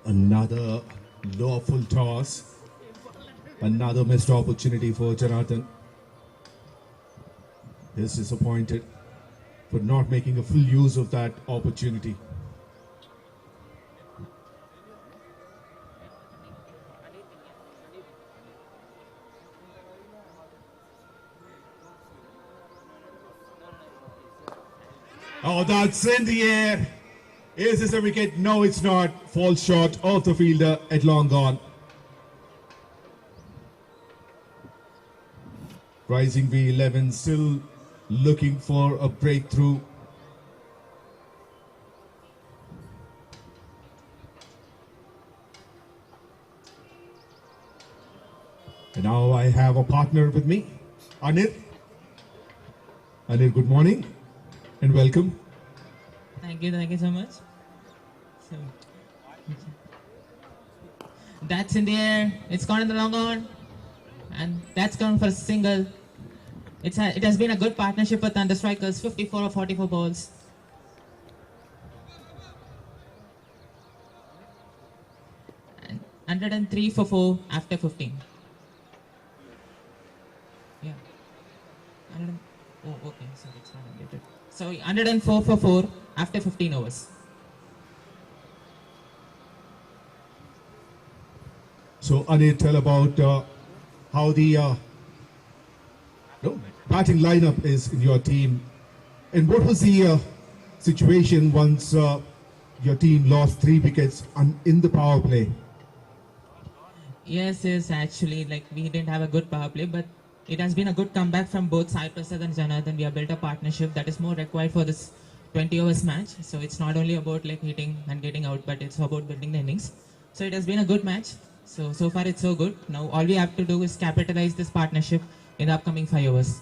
Another low full toss. Another missed opportunity for Janardhan. He's disappointed for not making a full use of that opportunity. Oh, that's in the air. Is this a wicket? No, it's not. Falls short of the fielder at long on. Rising V11 still looking for a breakthrough. And now I have a partner with me, Anir. Anir, good morning and welcome. Thank you so much. So, that's in the air, it's gone in the long on, and that's gone for a single. It has been a good partnership with Thunder Strikers, 54 or 44 balls. And 103 for 4 after 15. Yeah. Oh, okay, so it's not updated. So 104 for 4 after 15 overs. So Anir, tell about how the batting lineup is in your team, and what was the situation once your team lost 3 wickets in the power play? Yes, actually, like we didn't have a good power play, but it has been a good comeback from both Sai Prasad and Janardhan. We have built a partnership that is more required for this 20 overs match. So it's not only about like hitting and getting out, but it's about building the innings. So it has been a good match. So far it's so good. Now all we have to do is capitalize this partnership in the upcoming 5 overs.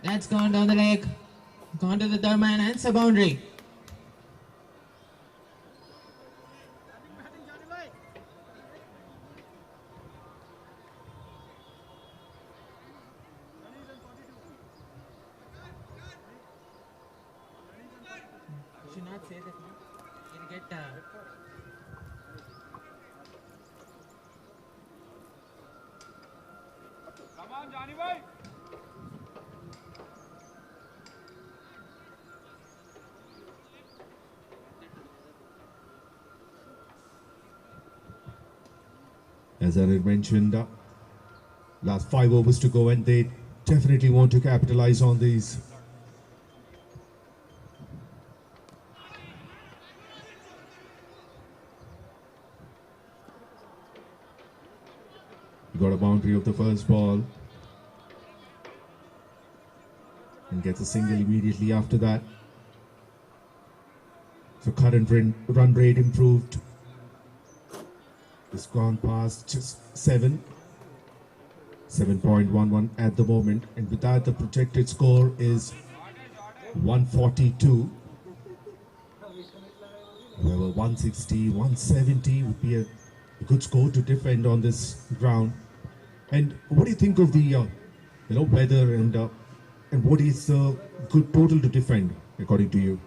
That's gone down the leg, gone to the third man, and it's a boundary. You should not say that, no? You'll get Come on, Johnny boy. As I mentioned, last 5 overs to go, and they definitely want to capitalize on these. He got a boundary of the first ball and gets a single immediately after that. So current run rate improved. It's gone past just 7.11 at the moment, and with that the projected score is 142. However, 160, 170 would be a good score to defend on this ground. And what do you think of the weather, and what is a good total to defend according to you?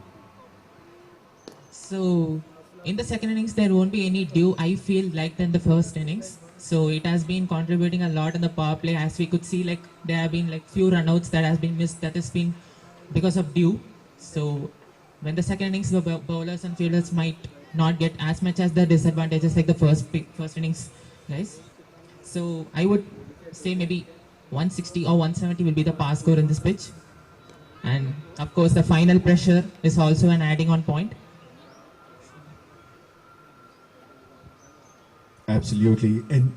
So in the second innings there won't be any dew, I feel, like than the first innings. So it has been contributing a lot in the power play. As we could see, like there have been like few runouts that has been missed, that has been because of dew. So when the second innings, the bowlers and fielders might not get as much as the disadvantages like the first innings guys. So I would say maybe 160 or 170 will be the power score in this pitch. And of course the final pressure is also an adding on point. Absolutely. And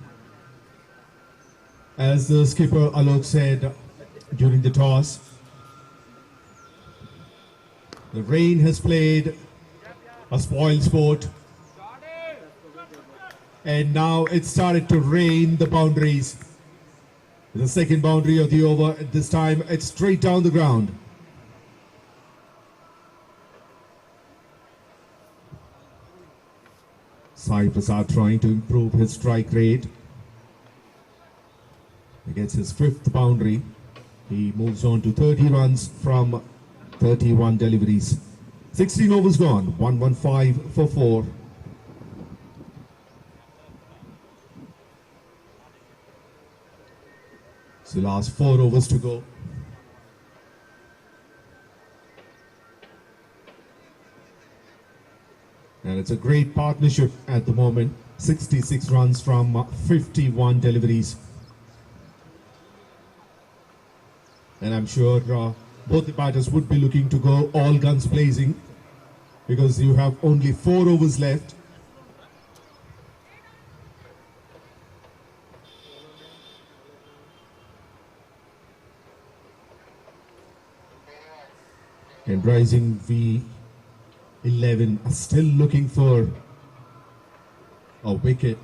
as the skipper Alok said during the toss, the rain has played a spoil sport, and now it started to rain the boundaries. The second boundary of the over, at this time it's straight down the ground. Sai Prasad trying to improve his strike rate. He gets his 5th boundary. He moves on to 30 runs from 31 deliveries. 16 overs gone, 115 for 4. So last 4 overs to go. And it's a great partnership at the moment. 66 runs from 51 deliveries. And I'm sure both the batters would be looking to go all guns blazing, because you have only 4 overs left. And rising 𝗵11 are still looking for a wicket.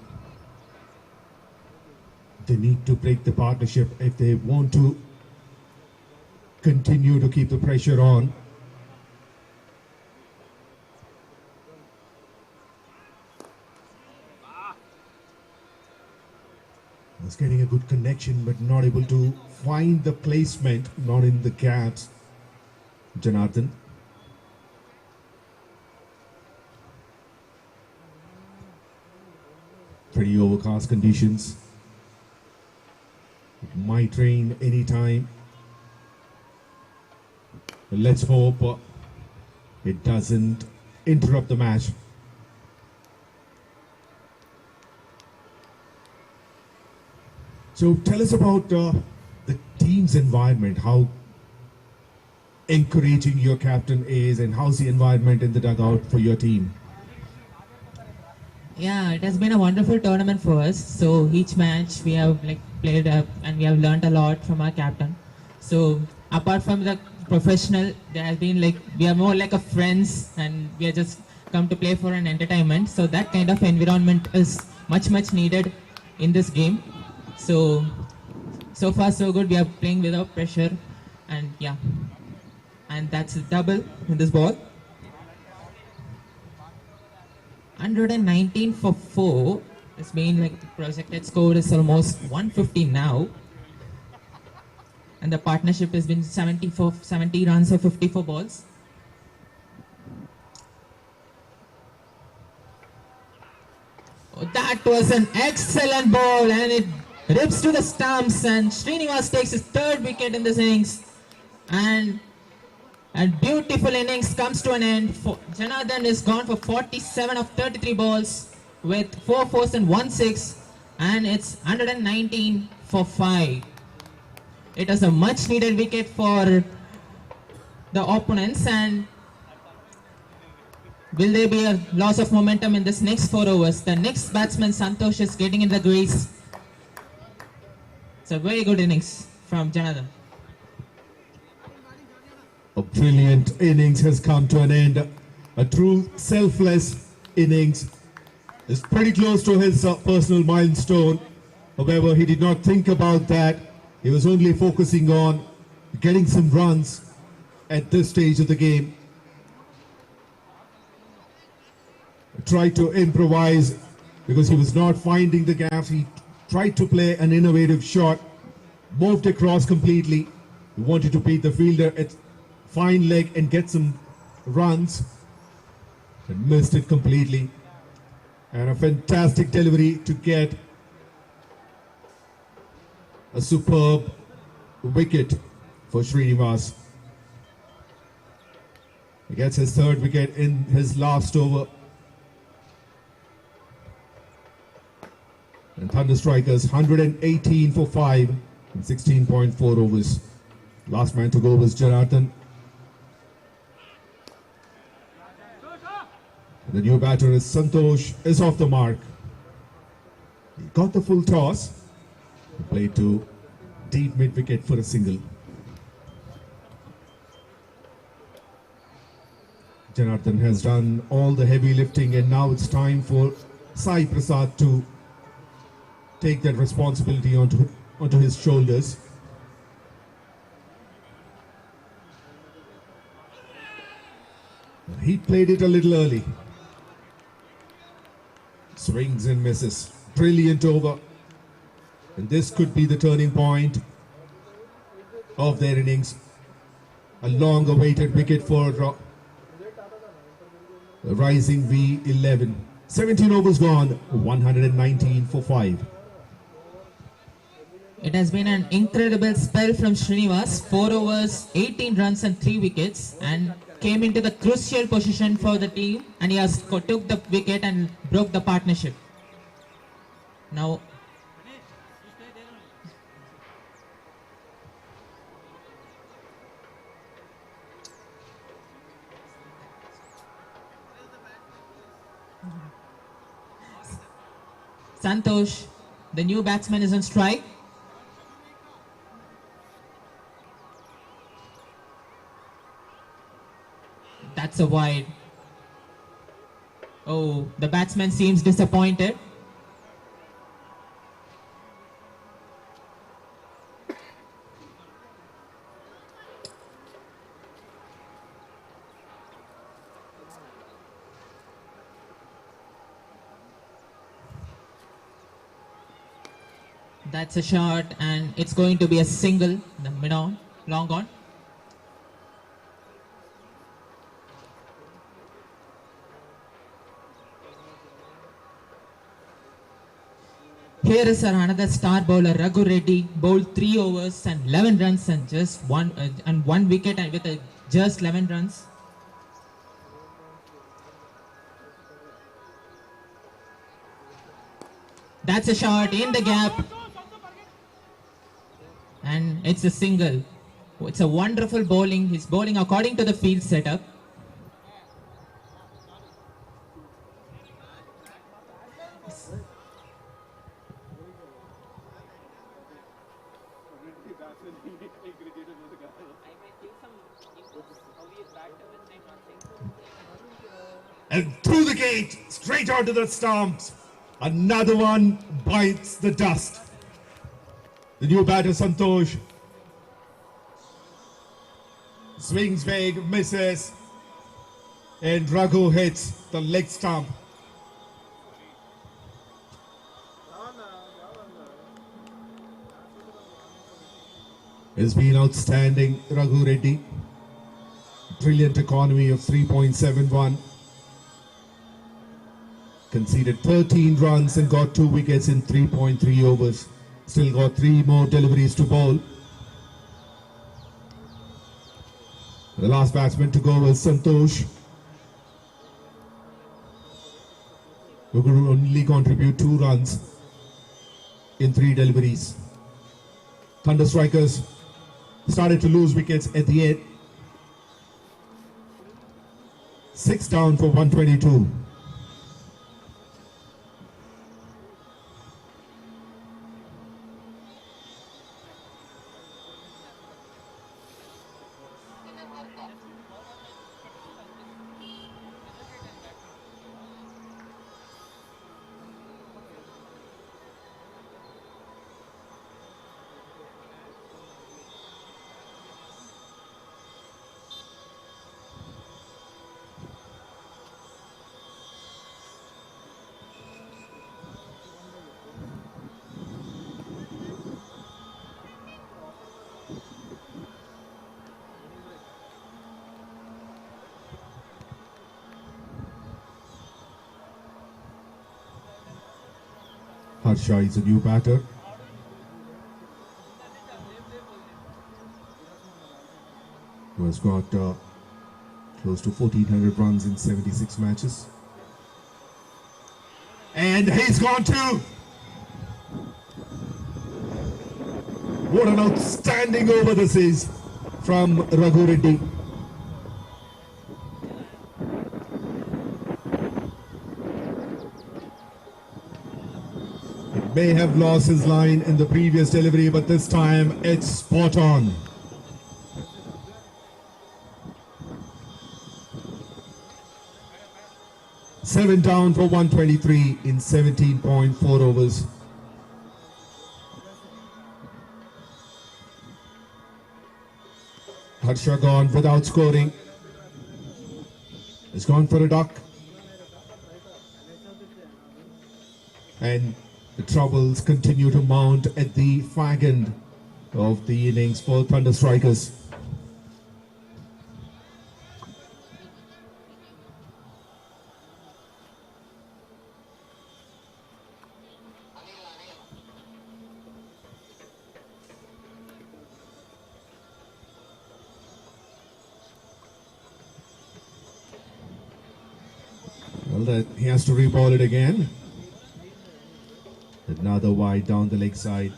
They need to break the partnership if they want to continue to keep the pressure on. Was getting a good connection but not able to find the placement, not in the gaps. Janardhan. Pretty overcast conditions. It might rain anytime. But let's hope it doesn't interrupt the match. So tell us about the team's environment, how encouraging your captain is, and how's the environment in the dugout for your team? Yeah, it has been a wonderful tournament for us. So each match we have played up, and we have learned a lot from our captain. So apart from the professional, there has been we are more like a friends, and we are just come to play for an entertainment. So that kind of environment is much needed in this game. So far so good. We are playing without pressure, and yeah. And that's a double in this ball. 119 for 4. It's been the projected score is almost 150 now. And the partnership has been 70 runs for 54 balls. Oh, that was an excellent ball, and it rips to the stumps, and Srinivas takes his 3rd wicket in this innings. And a beautiful innings comes to an end. Janardhan is gone for 47 of 33 balls with 4 fours and 1 6. and it's 119 for 5. It was a much needed wicket for the opponents, and will there be a loss of momentum in this next 4 overs? The next batsman Santosh is getting in the crease. It's a very good innings from Janardhan. A brilliant innings has come to an end. A true selfless innings. Is pretty close to his personal milestone. However, he did not think about that. He was only focusing on getting some runs at this stage of the game. Tried to improvise because he was not finding the gaps. He tried to play an innovative shot, moved across completely. He wanted to beat the fielder at fine leg and get some runs, and missed it completely. And a fantastic delivery to get a superb wicket for Srinivas. He gets his third wicket in his last over. And Thunder Strikers 118 for 5 in 16.4 overs. Last man to go was Janardhan. The new batter is Santosh, is off the mark. He got the full toss. He played to deep mid wicket for a single. Janardhan has done all the heavy lifting, and now it's time for Sai Prasad to take that responsibility onto his shoulders. He played it a little early. Swings and misses. Brilliant over. And this could be the turning point of their innings. A long-awaited wicket for the rising V11. 17 overs gone, 119 for 5. It has been an incredible spell from Srinivas. 4 overs, 18 runs and 3 wickets, and came into the crucial position for the team, and he has took the wicket and broke the partnership. Now Santosh, the new batsman, is on strike. That's a wide. Oh, the batsman seems disappointed. That's a shot, and it's going to be a single. The mid-on, long on. Here is another star bowler, Raghu Reddy, bowled 3 overs and 11 runs and just one wicket, and with just 11 runs. That's a shot in the gap, and it's a single. It's a wonderful bowling. He's bowling according to the field setup. And through the gate, straight onto the stumps. Another one bites the dust. The new batter Santosh swings big, misses, and Raghu hits the leg stump. It's been outstanding, Raghu Reddy. Brilliant economy of 3.71. Conceded 13 runs and got 2 wickets in 3.3 overs. Still got 3 more deliveries to bowl. The last batsman to go was Santosh, who could only contribute 2 runs. in 3 deliveries. Thunder Strikers started to lose wickets at the end. 6 down for 122. 𝗪𝗂 is a new batter. Who has got close to 1,400 runs in 76 matches. And he's gone too! What an outstanding over this is from Raghu Reddy. May have lost his line in the previous delivery, but this time it's spot on. Seven down for 123 in 17.4 overs. 𝗪𝗂 gone without scoring. He's gone for a duck. And the troubles continue to mount at the fag end of the innings for Thunder Strikers. Well, that he has to reball it again. Another wide down the leg side.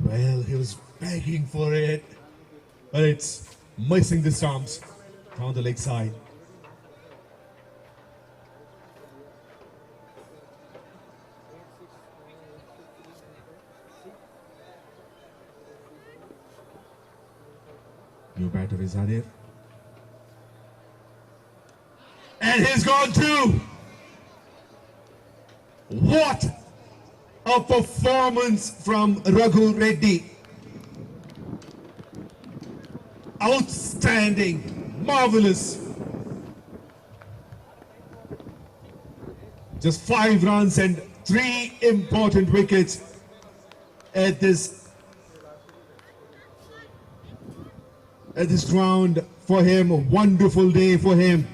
Well, he was begging for it, but it's missing the stumps down the leg side. New batter is Ādr. And he's gone too! What a performance from Raghu Reddy. Outstanding, marvelous. Just 5 runs and 3 important wickets at this ground for him. A wonderful day for him.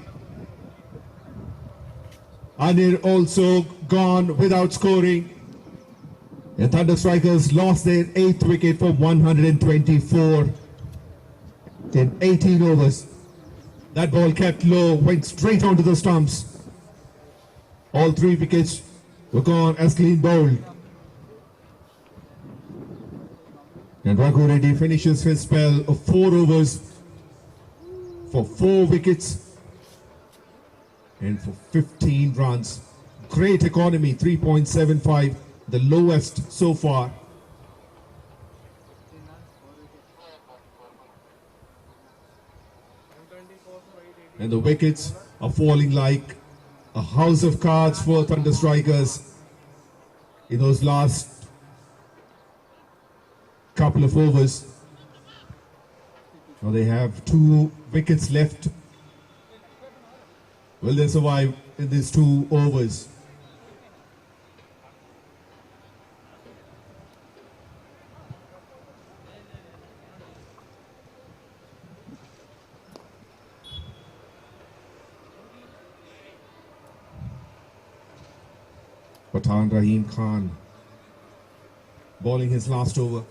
Ādr also gone without scoring. The Thunder Strikers lost their 8th wicket for 124 in 18 overs. That ball kept low, went straight onto the stumps. All 3 wickets were gone as clean bowled. And Raghu Reddy finishes his spell of 4 overs for 4 wickets and for 15 runs. Great economy, 3.75, the lowest so far. And the wickets are falling like a house of cards for Thunder Strikers in those last couple of overs. Now they have 2 wickets left. Will they survive in these 2 overs? Pathan Rahim Khan bowling his last over.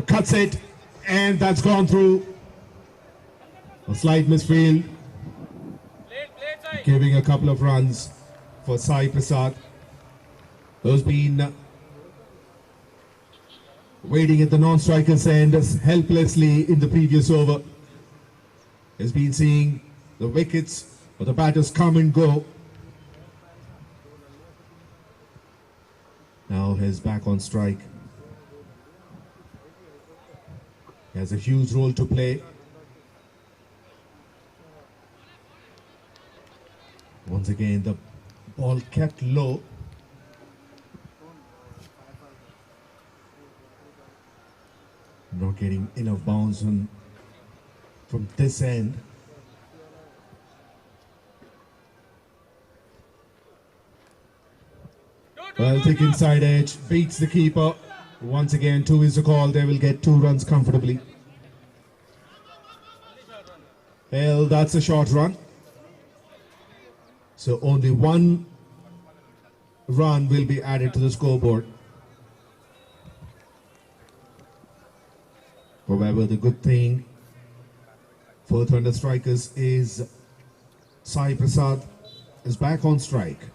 Cuts it, and that's gone through. A slight misfield, giving a couple of runs for 𝗙𝗵𝗃𝗃, who's been waiting at the non-striker's end helplessly in the previous over. Has been seeing the wickets or the batters come and go. Now he's back on strike. He has a huge role to play. Once again, the ball kept low. Not getting enough bounce from this end. Well, thick inside edge, beats the keeper. Once again, 2 is the call. They will get 2 runs comfortably. Well, that's a short run. So only 1 run will be added to the scoreboard. However, the good thing for Thunder Strikers is 𝗙𝗵𝗃𝗃 is back on strike.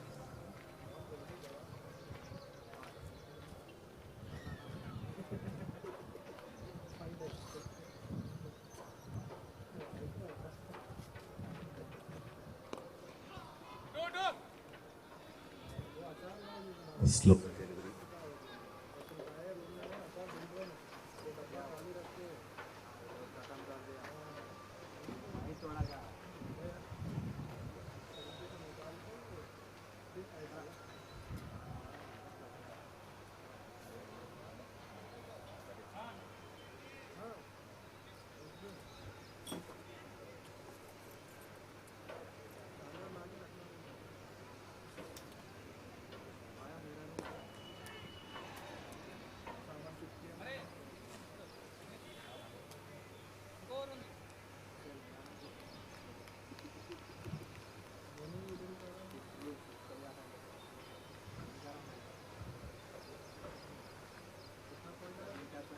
Slow.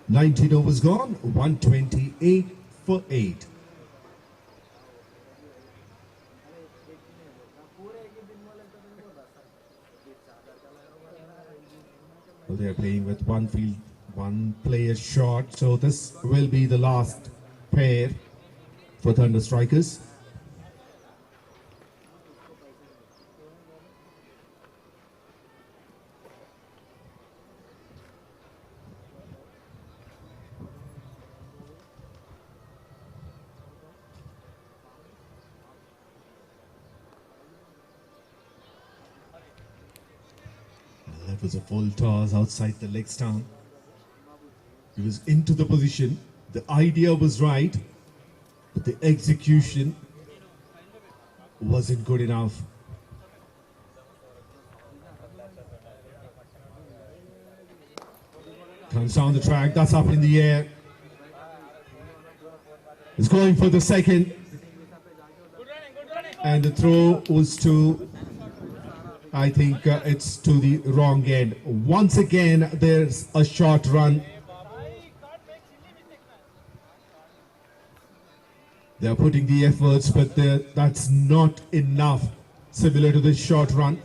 Nineteen overs gone, 128 for 8. Well, they are playing with 1 field, 1 player short, so this will be the last pair for Thunder Strikers. That was a full toss outside the leg stump. He was into the position. The idea was right, but the execution wasn't good enough. Comes down the track, that's up in the air. He's going for the second. And the throw was to, I think it's to the wrong end. Once again, there's a short run. They're putting the efforts, but that's not enough, similar to this short run.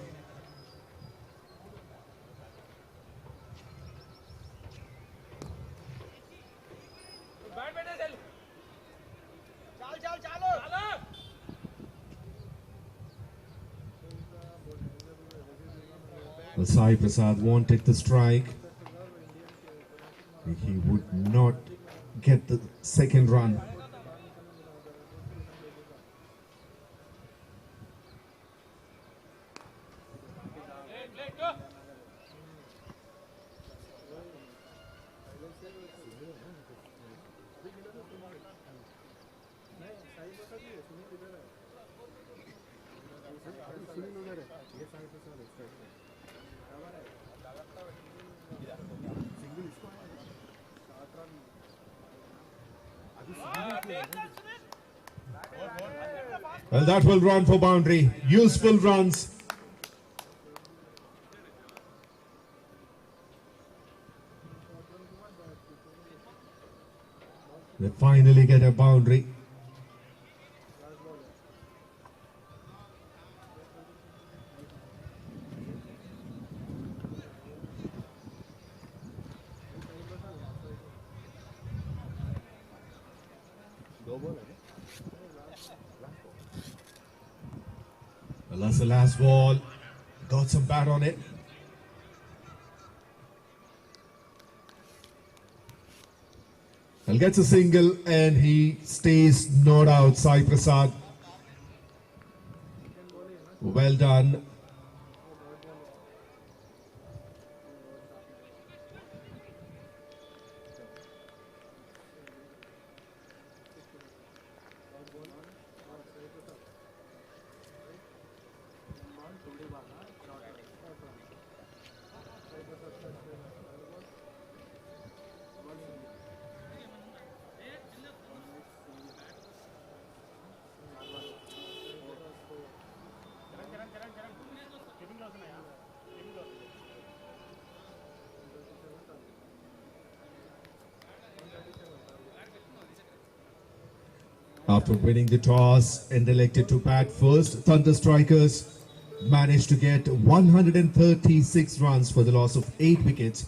Well, 𝗙𝗵𝗃𝗃 wanted the strike. He would not get the second run. Sunil वगैरे ये side पे सारे strike में single इसको आया 7 run अभी Well, that will run for boundary. Useful runs. They finally get a boundary. Well, that's the last ball. Got some bat on it. Well, gets a single and he stays not out. 𝗙𝗂𝗃𝗃. Well done. After winning the toss and elected to bat first, Thunder Strikers managed to get 136 runs for the loss of 8 wickets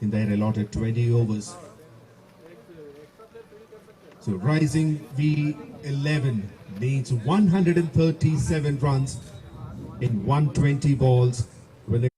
in their allotted 20 overs. So rising V11 needs 137 runs in 120 balls when the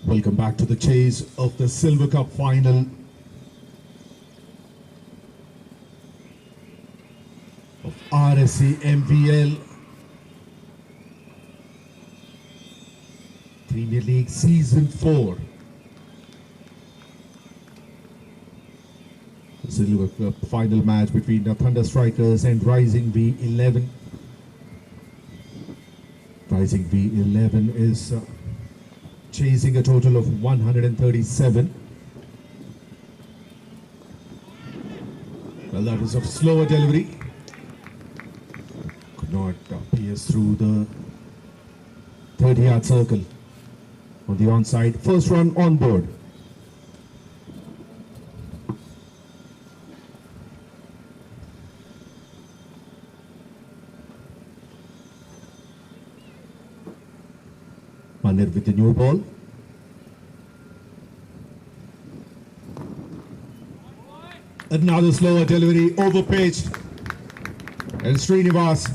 Welcome back to the chase of the Silver Cup final. Of RSE MVL Premier League Season 4. The Silver Cup final match between the Thunder Strikers and Rising V11. Rising V11 is chasing a total of 137. Well, that was a slower delivery. Could not pierce through the 30-yard circle on the onside. First run on board. Manir with the new ball. Another slower delivery, overpitched. And Srinivas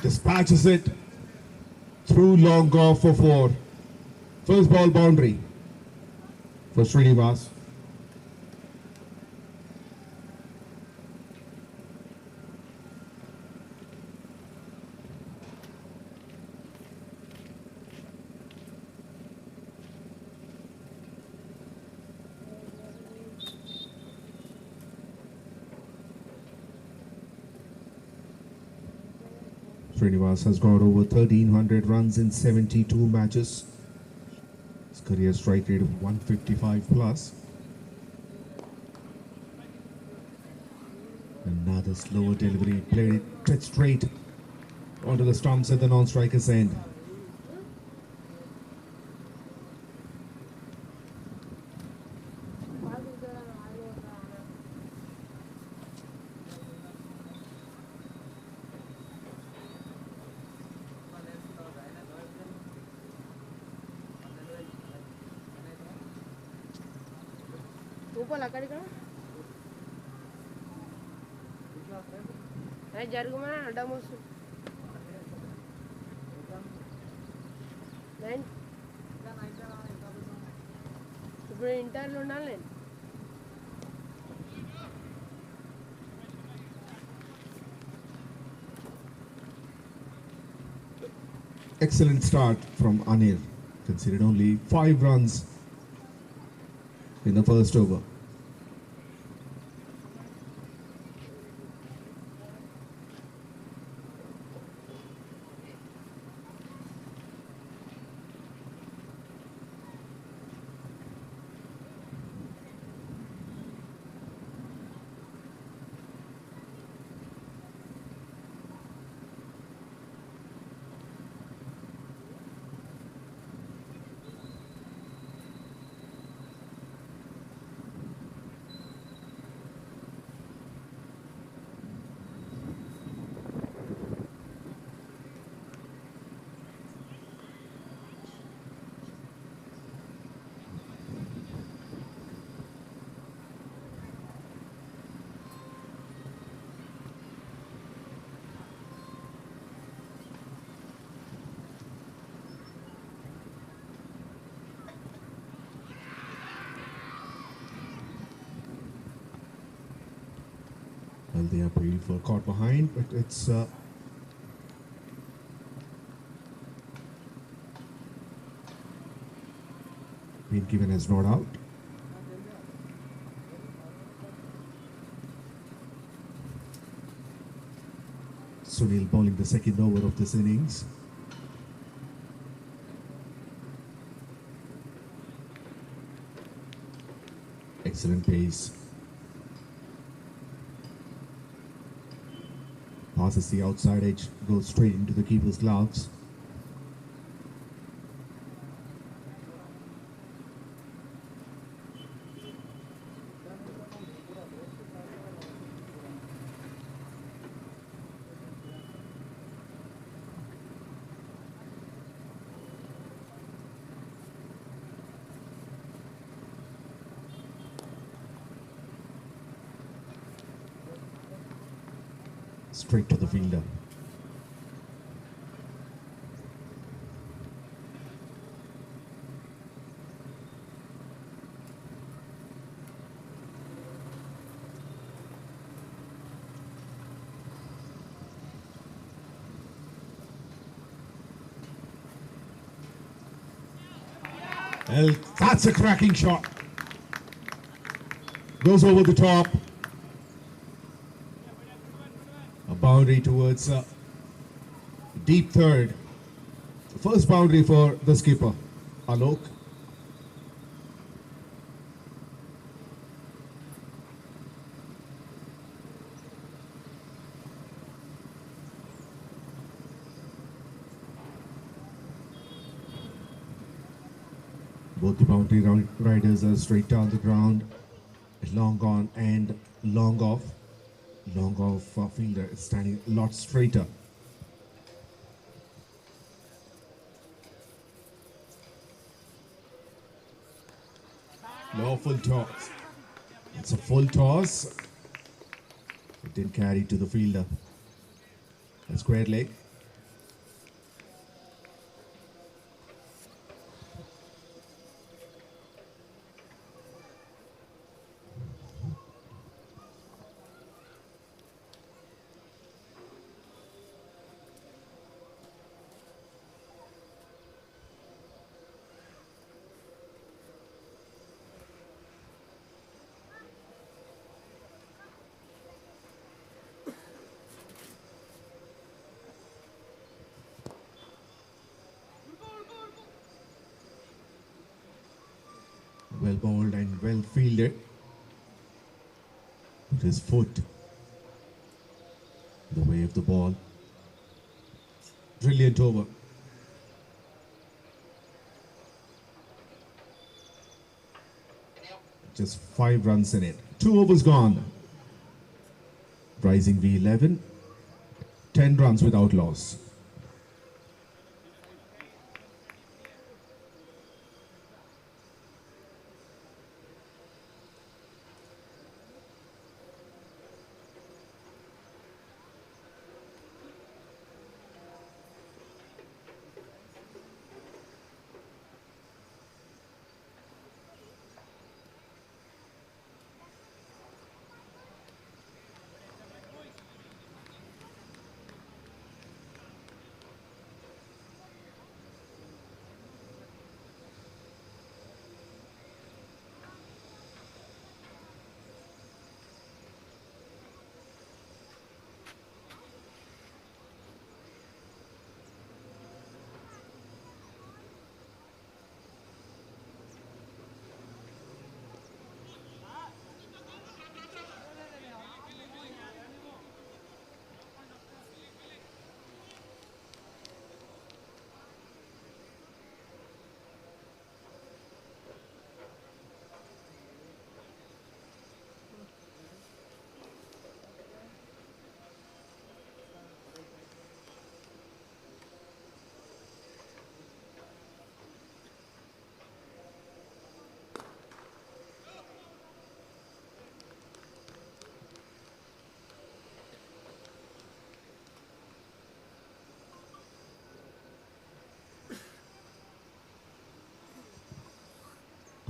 dispatches it through long golf for 4. First ball boundary for Srinivas. Srinivas has got over 1,300 runs in 72 matches. His career strike rate of 155 plus. Another slower delivery, played it dead straight onto the stumps at the non-striker's end. Excellent start from Anil. Conceded only 5 runs in the first over. Well, they are pretty for caught behind, but it's been given as not out. Sunil bowling the second over of this innings. Excellent pace. Passes the outside edge, goes straight into the keeper's gloves. Straight to the fielder. Well, that's a cracking shot. Goes over the top. A boundary towards deep third. The first boundary for the skipper, Alok. Both the boundary riders are straight down the ground. Long on and long off. Long off fielder is standing a lot straighter. Low full toss. It's a full toss. It didn't carry to the fielder. A square leg. Well bowled and well fielded. With his foot, the way of the ball. Brilliant over. Just 5 runs in it. 2 overs gone. Rising V11. 10 runs without loss.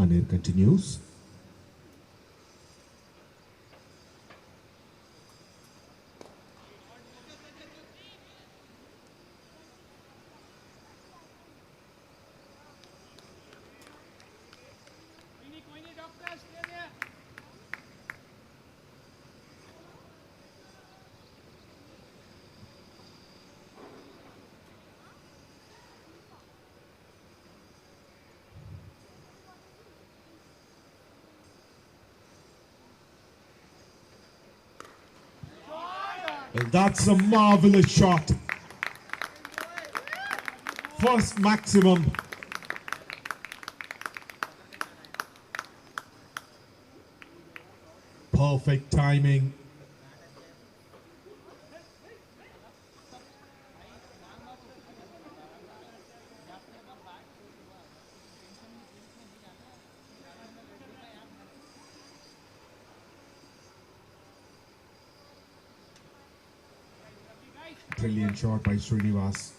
Anir continues. Well, that's a marvelous shot. First maximum. Perfect timing. Brilliant shot by Srinivas.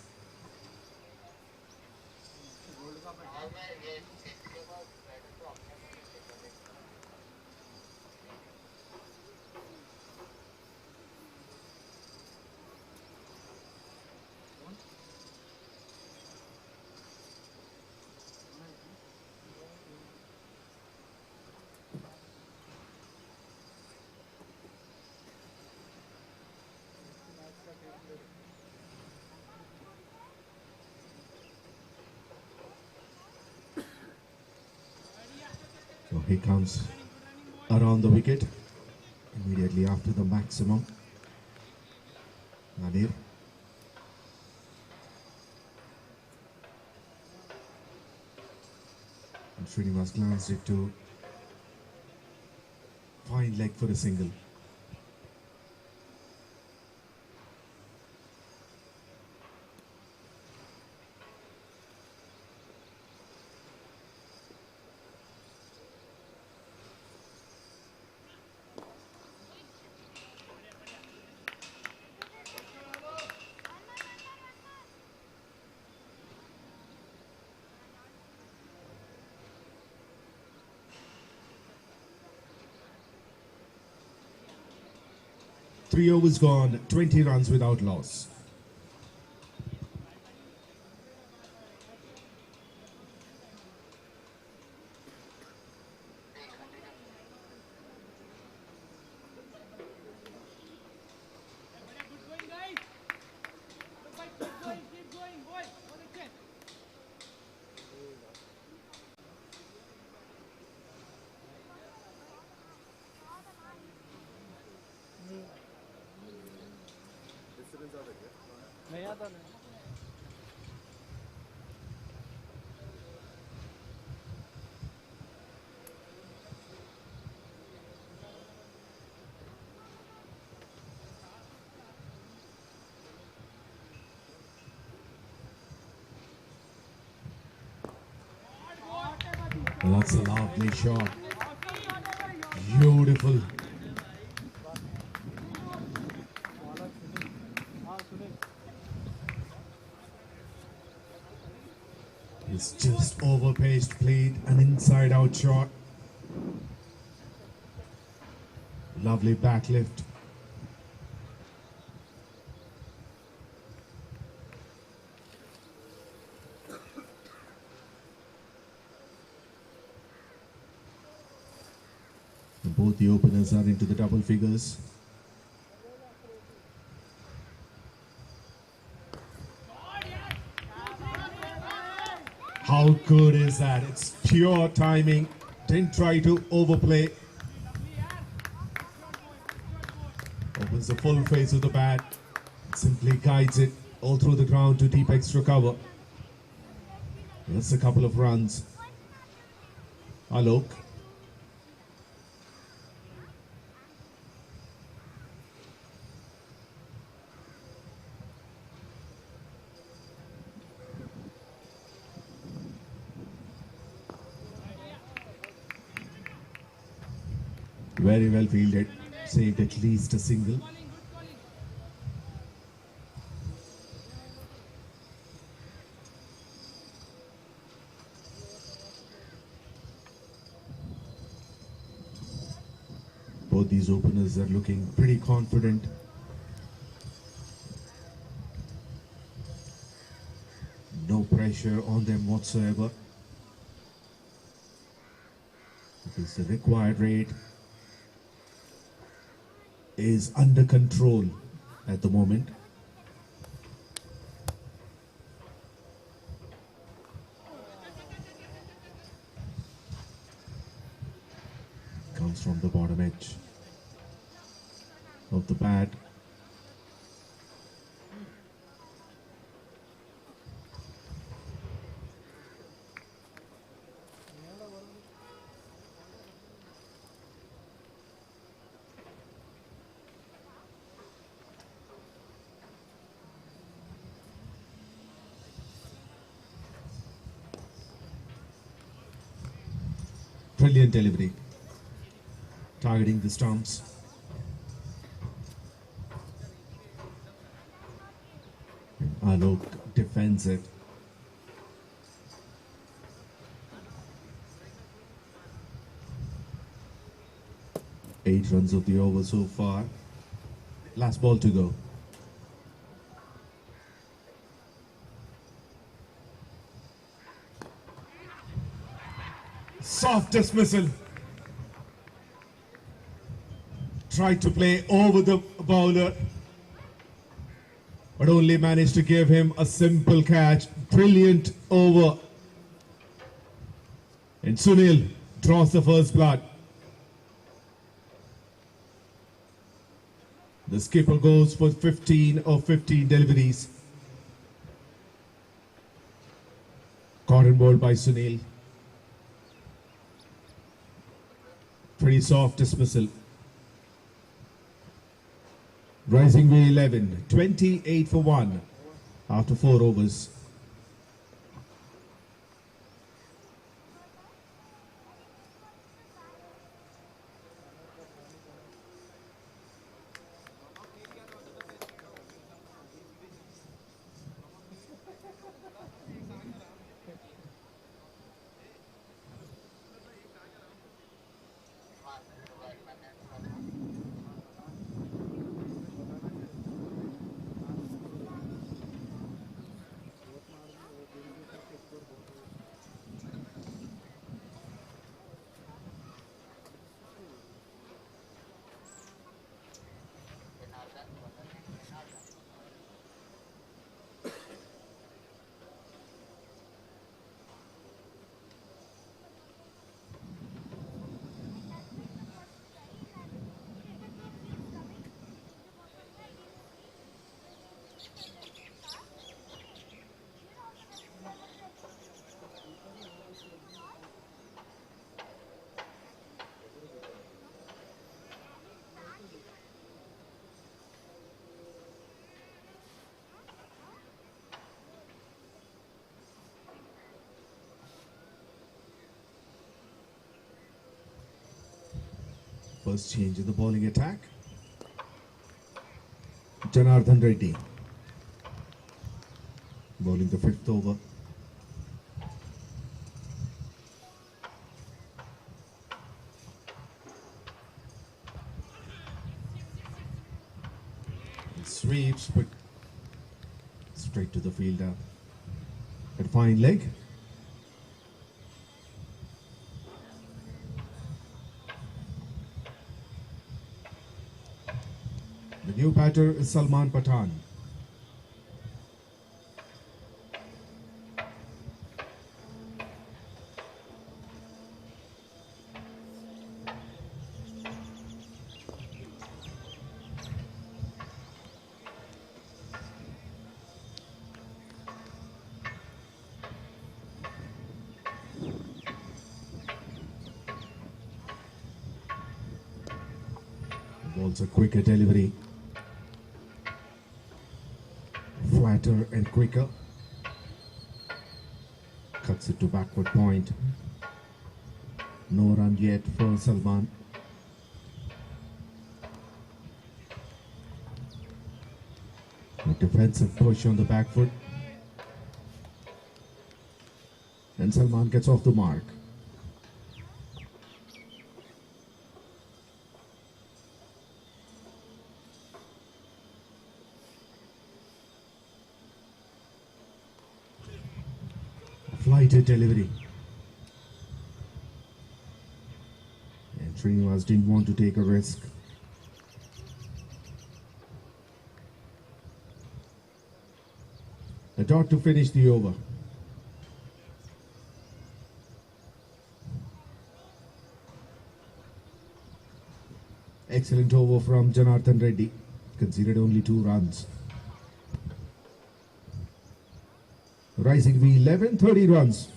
So he comes around the wicket immediately after the maximum. Nadir. And Srinivas glanced it to fine leg for a single. Three overs gone, 20 runs without loss. That's a lovely shot. Beautiful. It's just overpaced, played an inside out shot. Lovely back lift. Both the openers are into the double figures. How good is that? It's pure timing. Didn't try to overplay. Opens the full face of the bat. Simply guides it all through the ground to deep extra cover. That's a couple of runs. Alok. Very well fielded, saved at least a single. Both these openers are looking pretty confident. No pressure on them whatsoever. Because the required rate is under control at the moment. Comes from the bottom edge of the bat. Brilliant delivery, targeting the stumps. Alok defends it. Eight runs of the over so far. Last ball to go. Soft dismissal. Tried to play over the bowler, but only managed to give him a simple catch. Brilliant over. And Sunil draws the first blood. The skipper goes for 15 of 15 deliveries. Cotton ball by Sunil. Pretty soft dismissal. Rising V11, 28 for 1 after 4 overs. First change in the bowling attack. Janardhan Reddy bowling the 5th over. He sweeps but straight to the fielder. A fine leg. The new batter is Salman Pathan. Also quicker delivery. Flatter and quicker. Cuts it to backward point. No run yet for Salman. A defensive push on the back foot. And Salman gets off the mark. Flighted delivery. And Srinivas didn't want to take a risk. A dot to finish the over. Excellent over from Janardhan Reddy. Conceded only 2 runs. Rising V11, 30 runs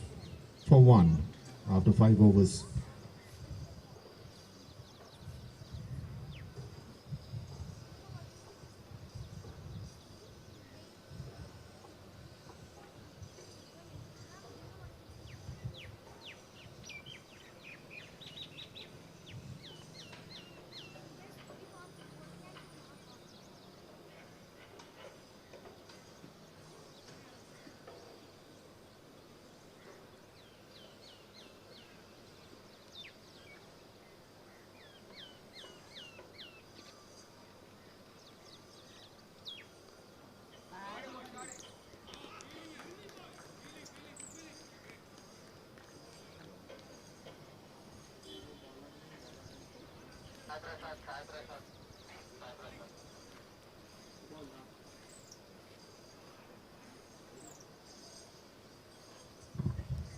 for 1 after 5 overs.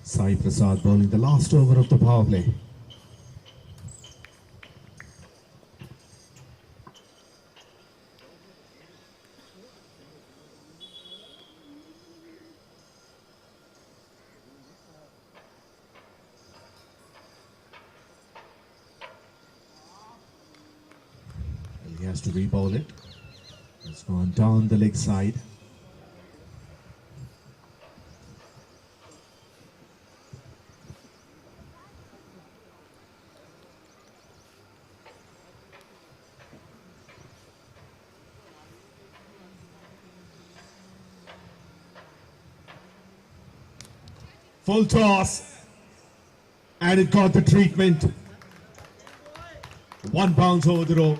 Sai Prasad bowling the last over of the power play. He has to re-bowl it. It's gone down the leg side. Full toss, and it got the treatment. One bounce over the rope.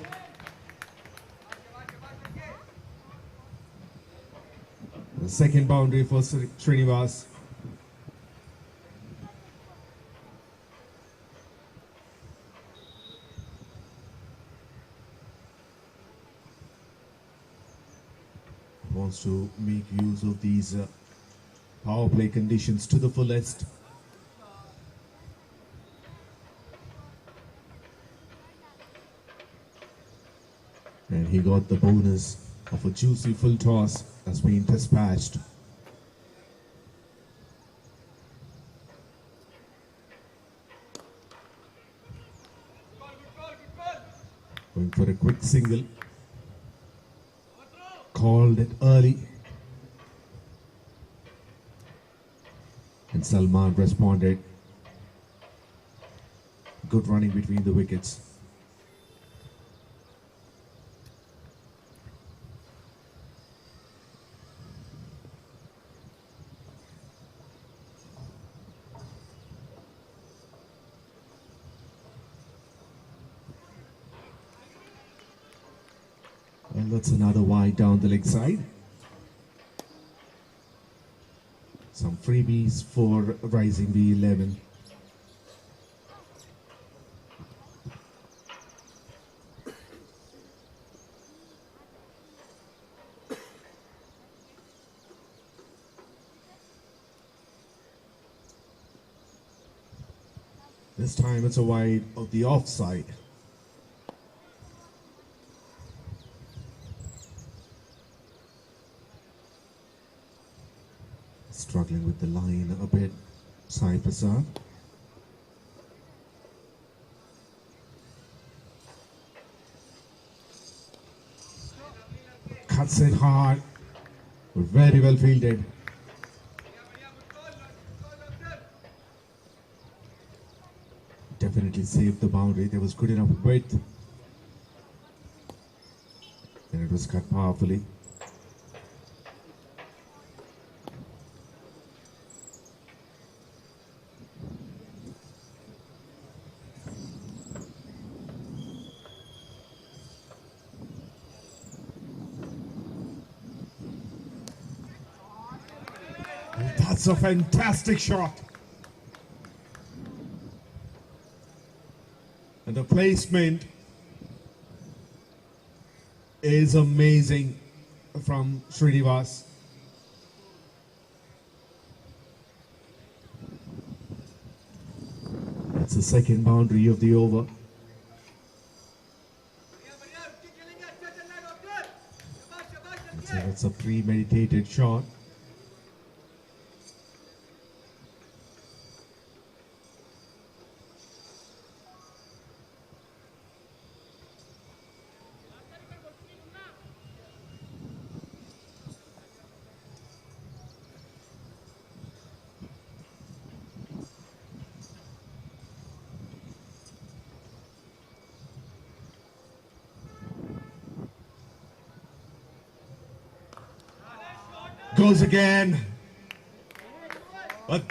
The second boundary for Srinivas. Wants to make use of these power play conditions to the fullest. And he got the bonus of a juicy full toss that's been dispatched. Going for a quick single. Called it early. And Salman responded. Good running between the wickets. And that's another wide down the leg side. Some freebies for Rising V11. This time it's a wide of the offside. Struggling with the line a bit, 𝗙𝗂𝗃. Cuts it hard, very well fielded. Definitely saved the boundary. There was good enough width, and it was cut powerfully. That's a fantastic shot. And the placement is amazing from Srinivas. That's the second boundary of the over. So that's a premeditated shot. Goes again, but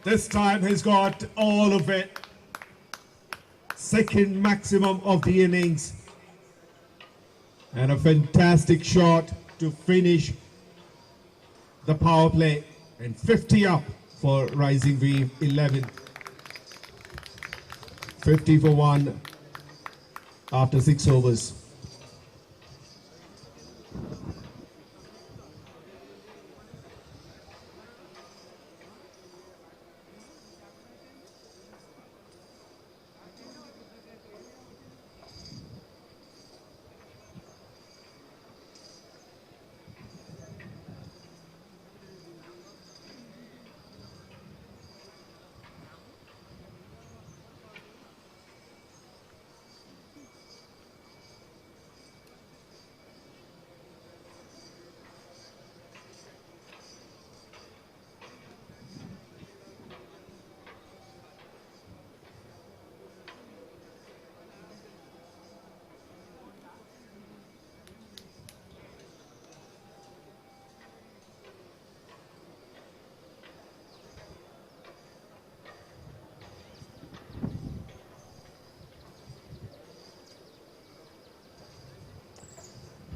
this time he's got all of it. Second maximum of the innings, and a fantastic shot to finish the power play, and 50 up for Rising V11. 50 for 1 after 6 overs.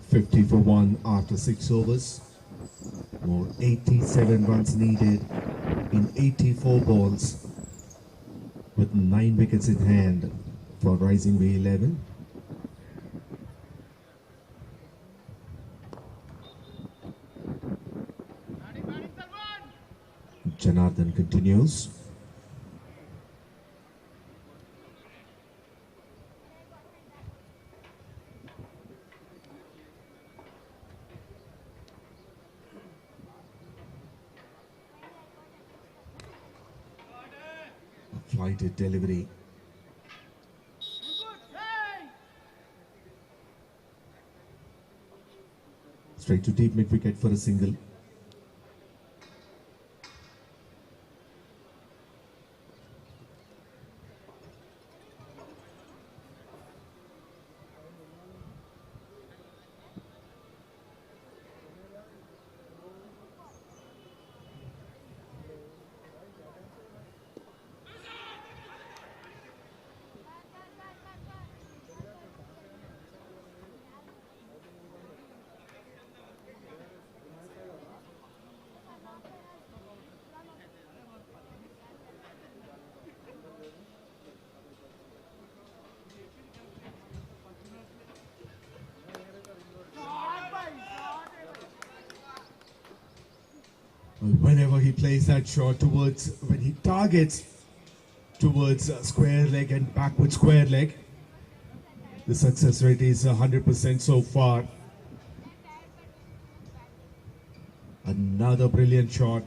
50 for 1 after 6 overs. More 87 runs needed in 84 balls, with 9 wickets in hand for rising V11. Janardhan continues. Flighted delivery. Straight to deep mid wicket for a single. Whenever he plays that shot towards, when he targets towards square leg and backward square leg, the success rate is 100% so far. Another brilliant shot.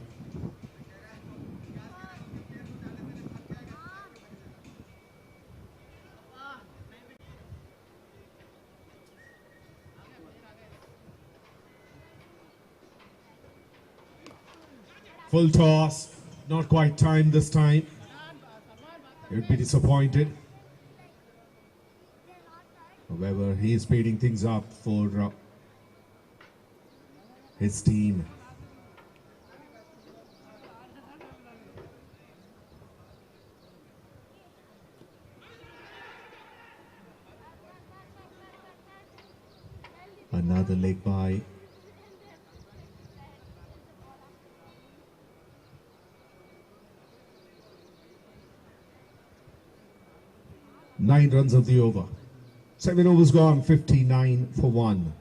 Full toss, not quite timed this time. He would be disappointed. However, he is speeding things up for his team. Another leg by. Nine runs of the over. 7 overs gone, 59 for 1.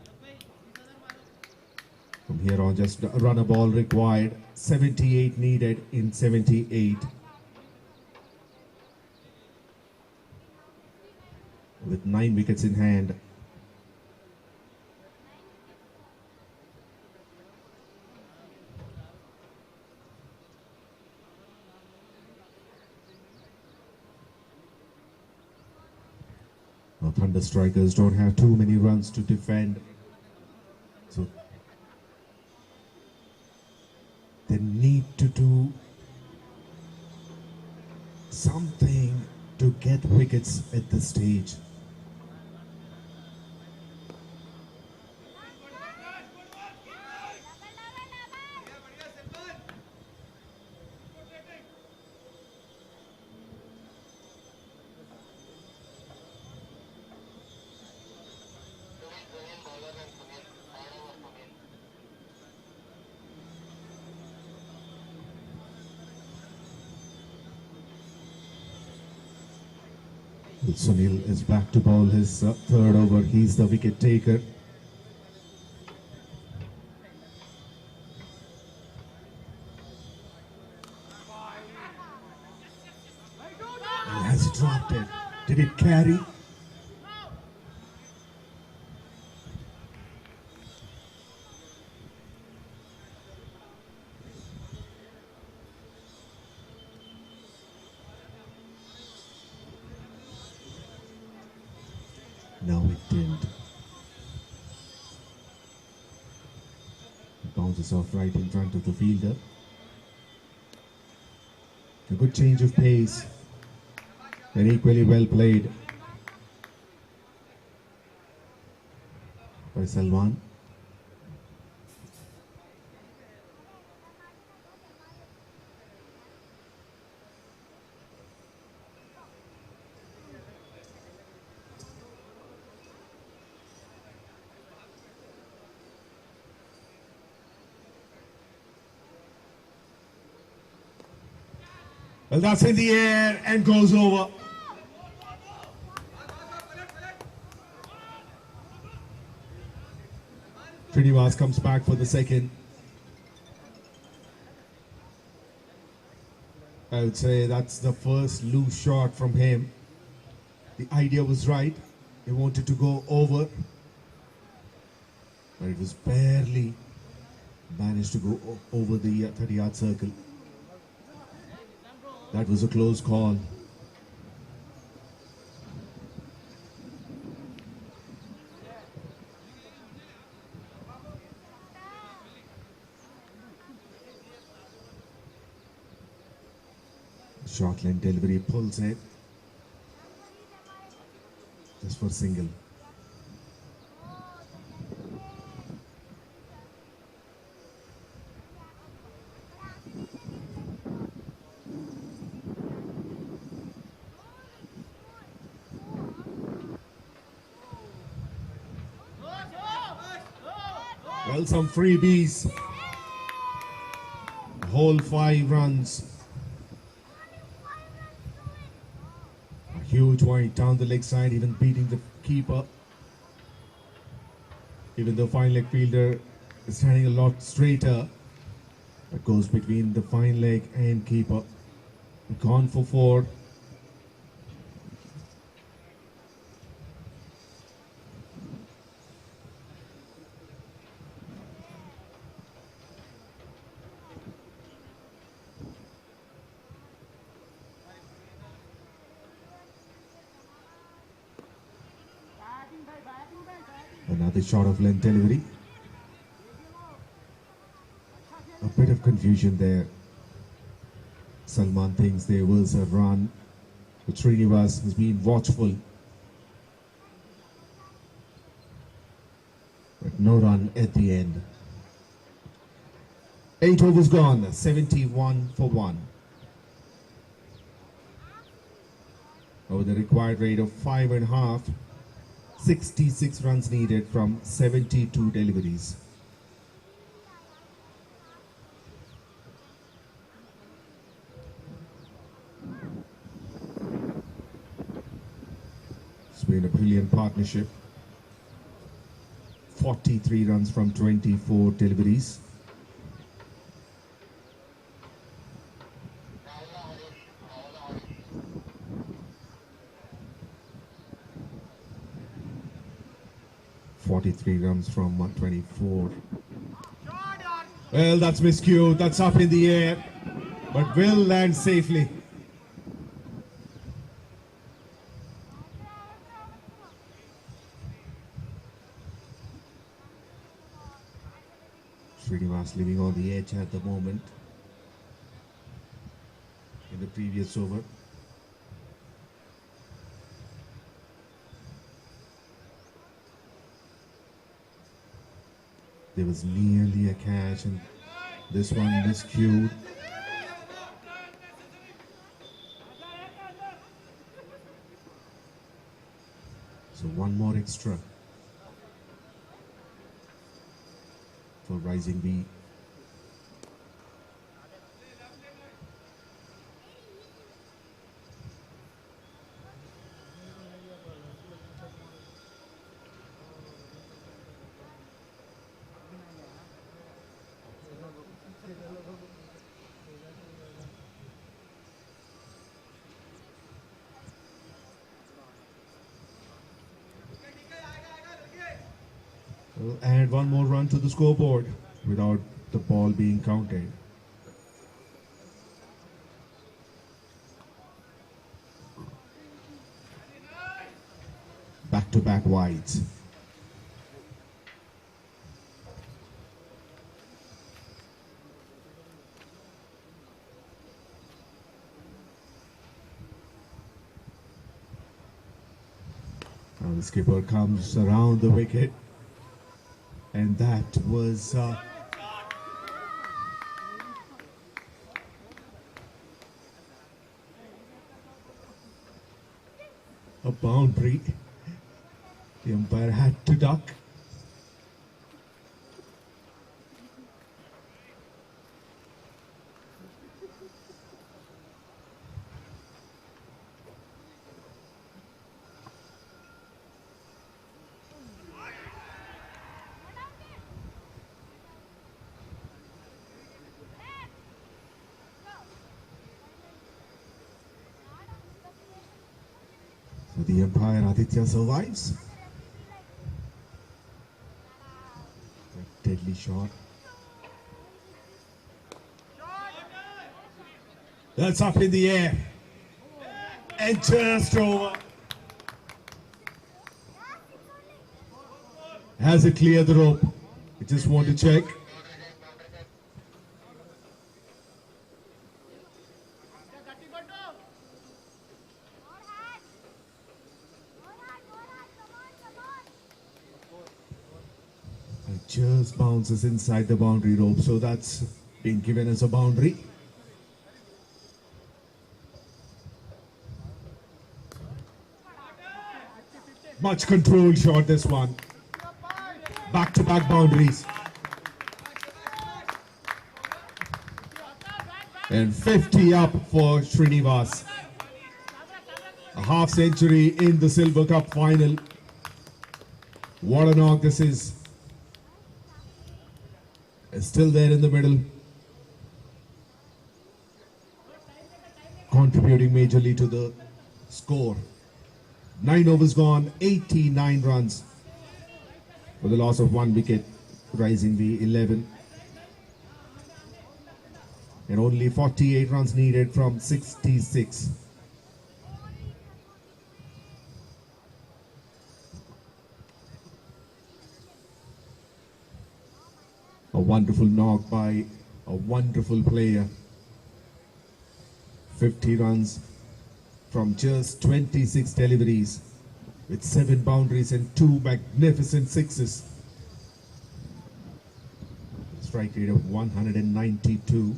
From here on, just a runner ball required. 78 needed in 78. With 9 wickets in hand. Thunder Strikers don't have too many runs to defend, so they need to do something to get wickets at this stage. Sunil is back to bowl his third over. He's the wicket taker. And has he dropped it? Did it carry? No, it didn't. It bounces off right in front of the fielder. A good change of pace and equally well played by Salman. Well, that's in the air and goes over. Srinivas comes back for the second. I would say that's the first loose shot from him. The idea was right. He wanted to go over, but it was barely managed to go over the 30-yard circle. That was a close call. Short line delivery, pulls it just for single. Well, some freebies. A whole 5 runs. A huge wide down the leg side, even beating the keeper. Even though fine leg fielder is standing a lot straighter. That goes between the fine leg and keeper. Gone for 4. Another shot of length delivery. A bit of confusion there. Salman thinks there was a run, but Srinivas has been watchful. But no run at the end. 8 overs gone, 71 for 1. Over the required rate of 5.5. 66 runs needed from 72 deliveries. It's been a brilliant partnership. 43 runs from 24 deliveries. Runs from 124. Well, that's miscued. That's up in the air, but will land safely. Srinivas living on the edge at the moment. In the previous over. There was nearly a catch, and this one miscued. So one more extra for Rising B. We'll add one more run to the scoreboard without the ball being counted. Back-to-back wides. Now the skipper comes around the wicket. And that was a boundary. The umpire had to duck. The umpire Aditya survives. A deadly shot. That's up in the air. And just over. Has it cleared the rope? I just want to check. It just bounces inside the boundary rope, so that's been given as a boundary. Much controlled shot, this one. Back-to-back boundaries. And 50 up for Srinivas. A half century in the Silver Cup final. What a knock this is. It's still there in the middle. Contributing majorly to the score. 9 overs gone, 89 runs. For the loss of 1 wicket, rising the 11. And only 48 runs needed from 66. A wonderful knock by a wonderful player. 50 runs from just 26 deliveries, with 7 boundaries and 2 magnificent sixes. Strike rate of 192.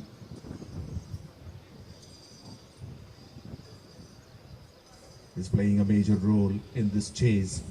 Is playing a major role in this chase.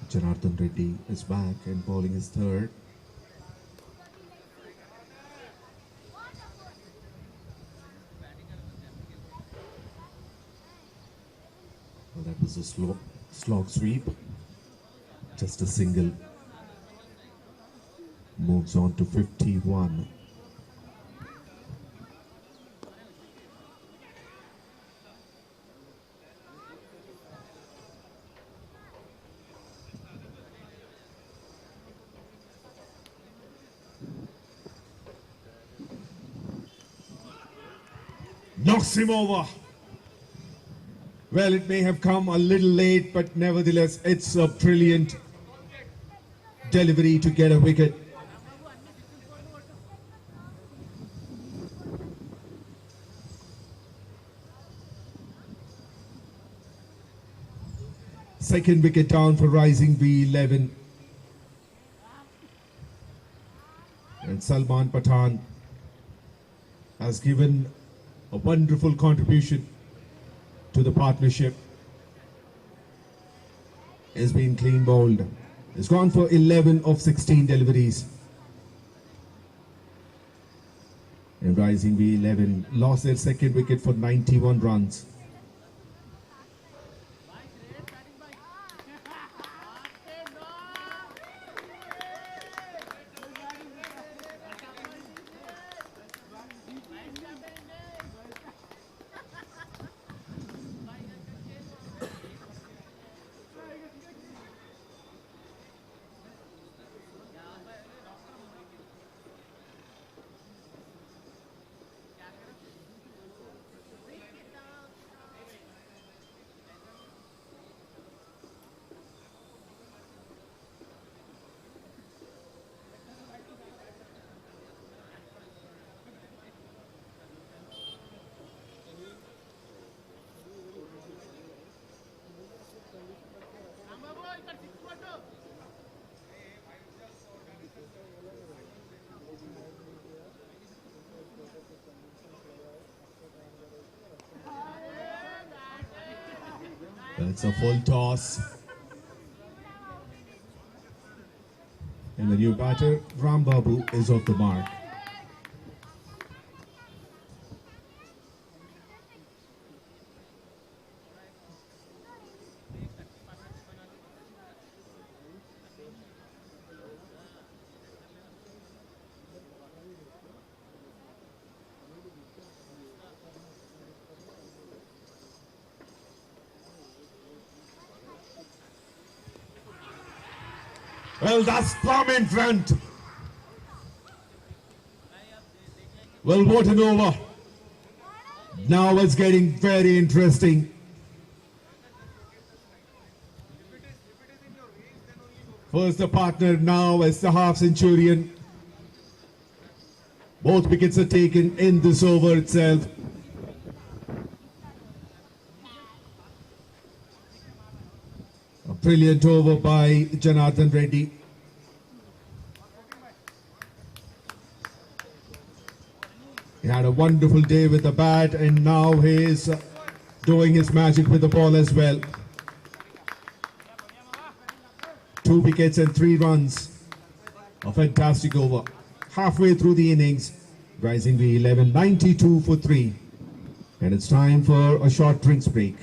Janardhan Reddy is back and bowling his third. Well, that was a slog sweep. Just a single. Moves on to 51. Knocks him over. Well, it may have come a little late, but nevertheless, it's a brilliant delivery to get a wicket. Second wicket down for rising 𝗵11. And Salman Pathan has given a wonderful contribution to the partnership. Has been clean bowled. Has gone for 11 of 16 deliveries. And rising 𝗵11 lost their second wicket for 91 runs. It's a full toss. And the new batter, Rambabu, is off the mark. Well, that's plumb in front. Well, what an over. Now it's getting very interesting. First the partner, now it's the half centurion. Both wickets are taken in this over itself. A brilliant over by Janardhan Reddy. He had a wonderful day with the bat and now he is doing his magic with the ball as well. 2 wickets and 3 runs. A fantastic over. Halfway through the innings, rising the 11, 92 for 3. And it's time for a short drinks break.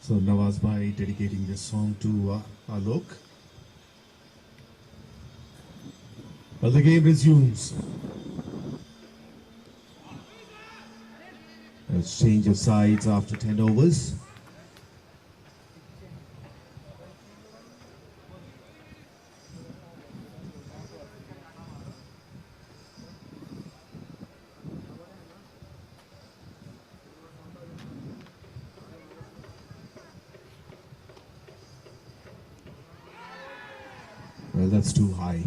So Nawaz Bhai dedicating this song to Alok. Well, the game resumes. Let's change of sides after 10 overs. Well, that's too high.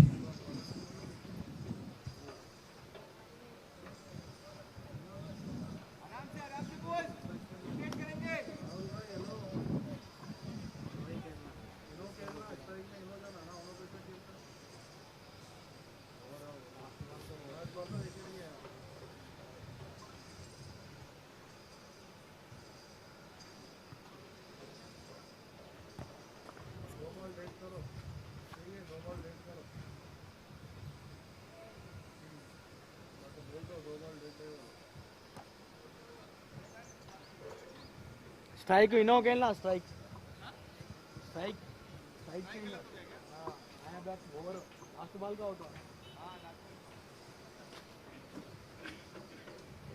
Strike इनो केला strike strike strike केला हां आया back over last ball का out हुआ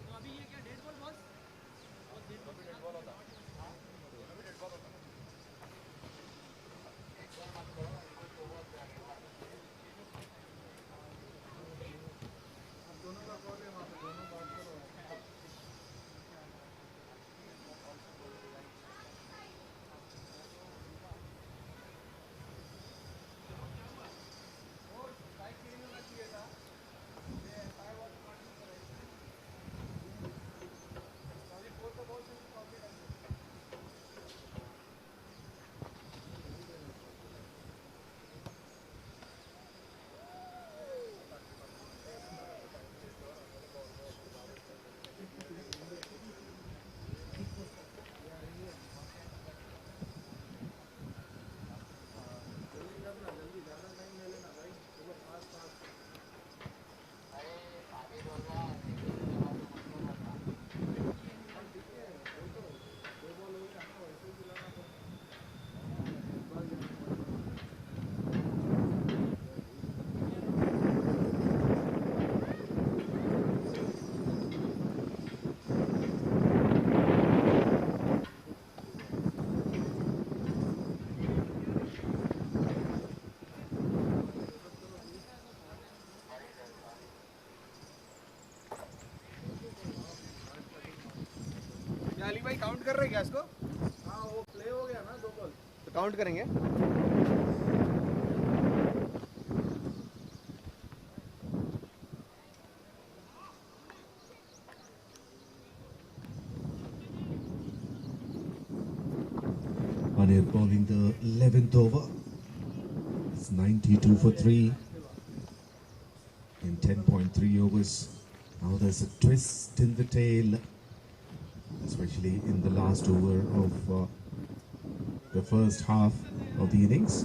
तो अभी ये क्या डेड बॉल बॉस बहुत डेड बॉल होता अभी डेड बॉल होता अब दोनों का कॉल है वहां पे दोनों बात करो अली भाई काउंट कर रहे हैं क्या इसको? हाँ वो प्ले हो गया ना 2 बॉल तो काउंट करेंगे Anir bowling the 11th over. It's 92 for 3 in 10.3 overs. Now there's a twist in the tail, especially in the last over of the first half of the innings.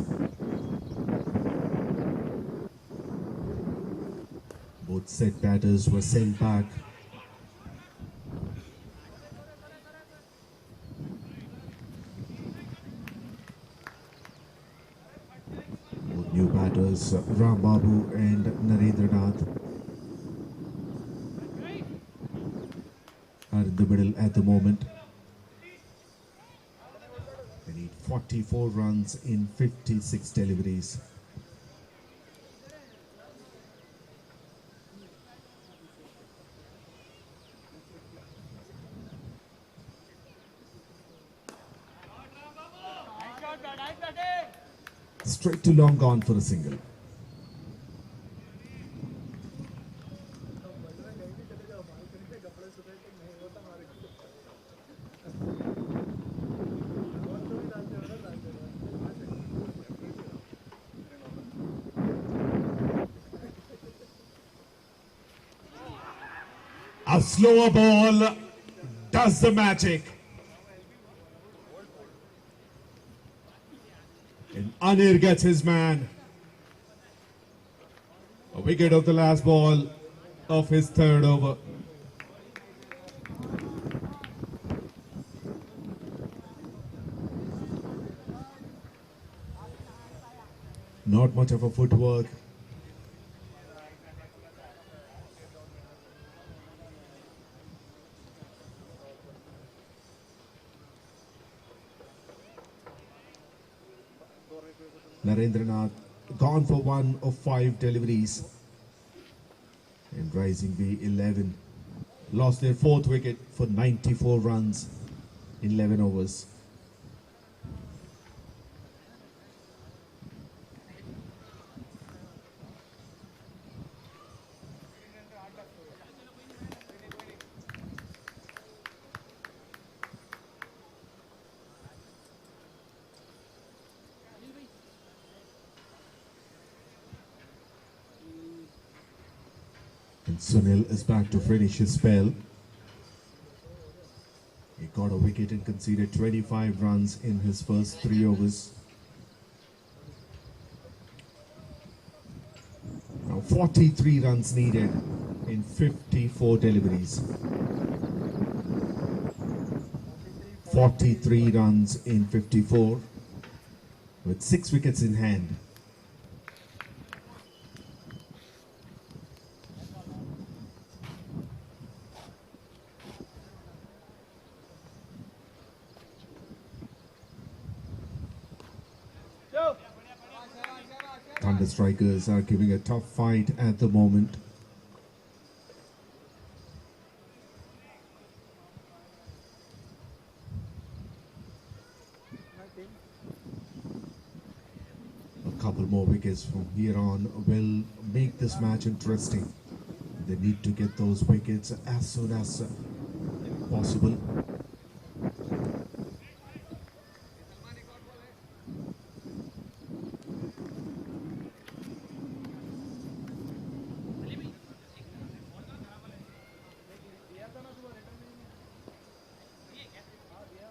Both set batters were sent back. Both new batters, Ram Babu and Narendranath, are in the middle at the moment. They need 44 runs in 56 deliveries. Straight to long on for a single. A slower ball does the magic. And Anir gets his man. A wicket of the last ball of his 3rd over. Not much of a footwork. Narendranath gone for 1 of 5 deliveries. And rising the 11 lost their 4th wicket for 94 runs in 11 overs. And Sunil is back to finish his spell. He got a wicket and conceded 25 runs in his first 3 overs. Now 43 runs needed in 54 deliveries. 43 runs in 54 with 6 wickets in hand. Thunder Strikers are giving a tough fight at the moment. A couple more wickets from here on will make this match interesting. They need to get those wickets as soon as possible.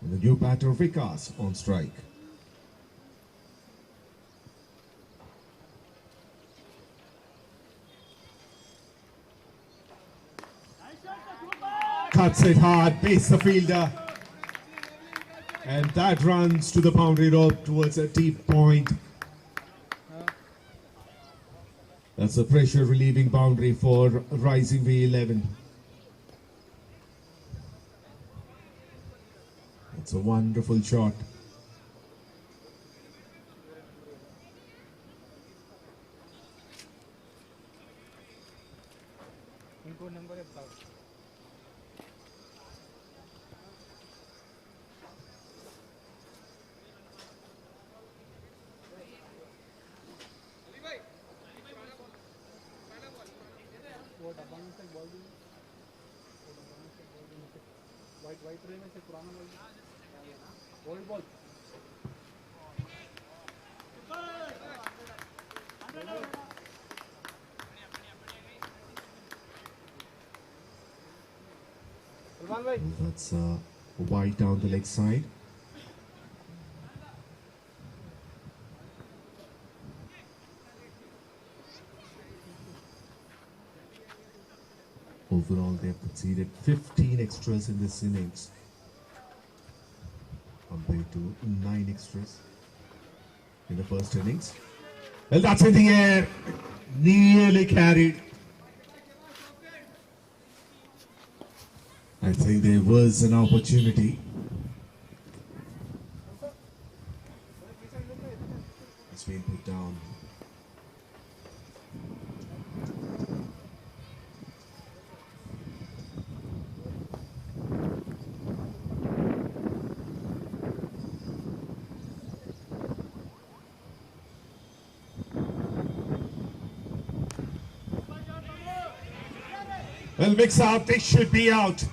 The new batter Vikas on strike. Cuts it hard, beats the fielder. And that runs to the boundary rope towards a deep point. That's a pressure relieving boundary for 𝗏𝗏𝗏𝗏. It's a wonderful shot. white tray में से पुराना ball old ball That's wide down the leg side. Overall, they have conceded 15 extras in this innings compared to 9 extras in the first innings. Well, that's in the air. Nearly carried. I think there was an opportunity. It's been put down. Well, mix up, this should be out.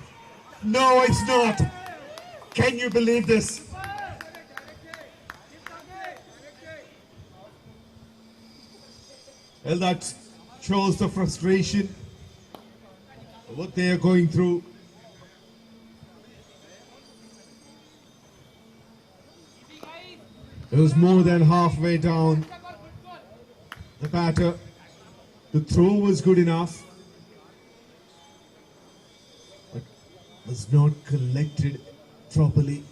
No, it's not. Can you believe this? Well, that shows the frustration, what they are going through. It was more than halfway down the batter. The throw was good enough, but was not collected properly.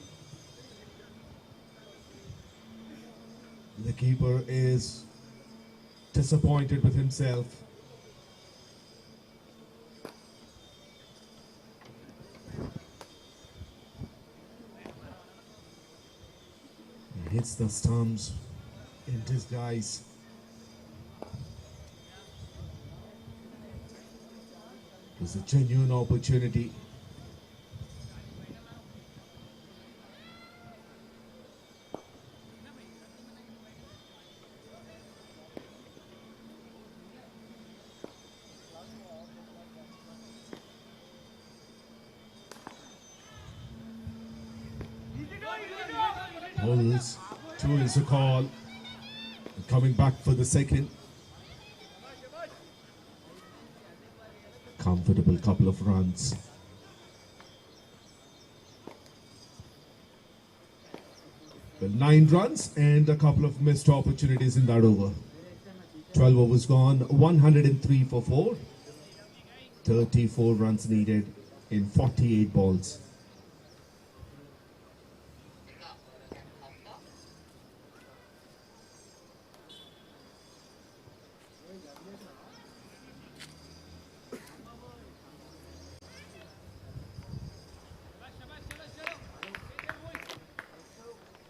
The keeper is disappointed with himself. He hits the stumps in disguise. It was a genuine opportunity. Bowlers, 2 is a call. Coming back for the second. Comfortable couple of runs. Well, 9 runs and a couple of missed opportunities in that over. 12 overs gone, 103 for 4. 34 runs needed in 48 balls.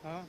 हाँ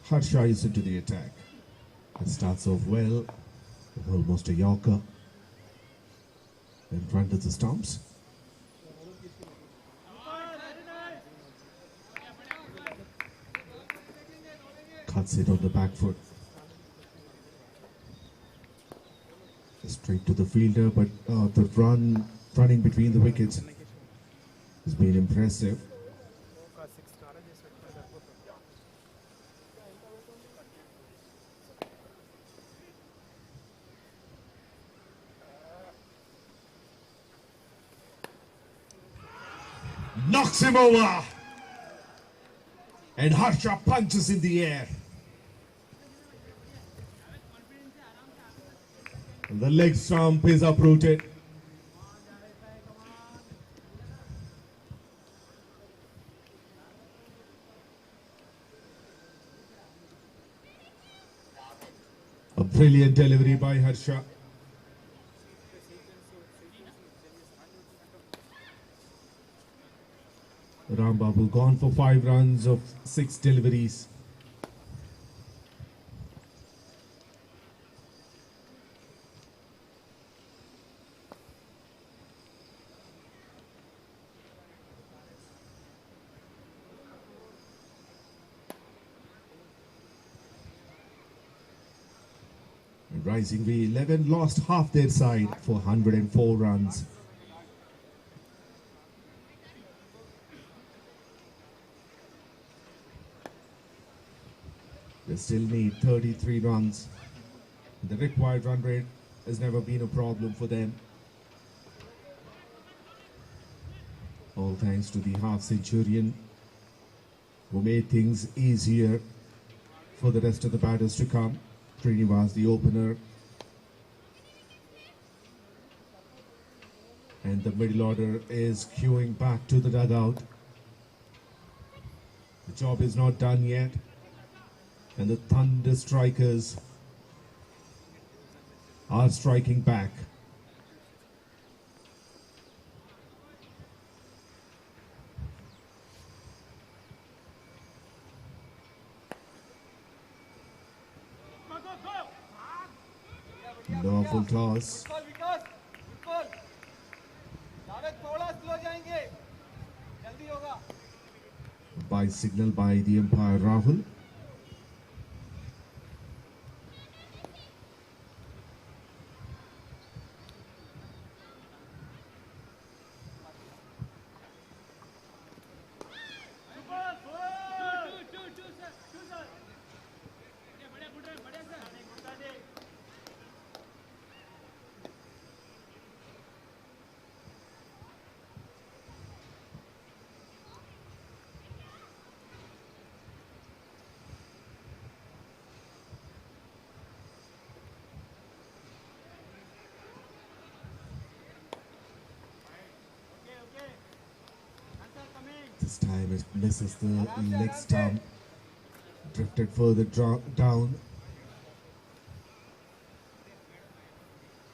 𝗪𝗁 is into the attack. It starts off well, with almost a Yorker. In front of the stumps. Cuts it on the back foot. Straight to the fielder, but the running between the wickets has been impressive. Knocks him over, and 𝗪𝗁 punches in the air. And the leg stump is uprooted. A brilliant delivery by 𝗪𝗁. Rambabu gone for 5 runs of 6 deliveries. And Rising 𝗬𝗏 lost half their side for 104 runs. They still need 33 runs. The required run rate has never been a problem for them. All thanks to the half-centurion who made things easier for the rest of the batters to come. 𝗃𝗏𝗏, the opener. And the middle order is queuing back to the dugout. The job is not done yet. And the Thunder Strikers are striking back. Powerful toss. By signal by the umpire Rahul. This time it misses the leg stump, drifted further down.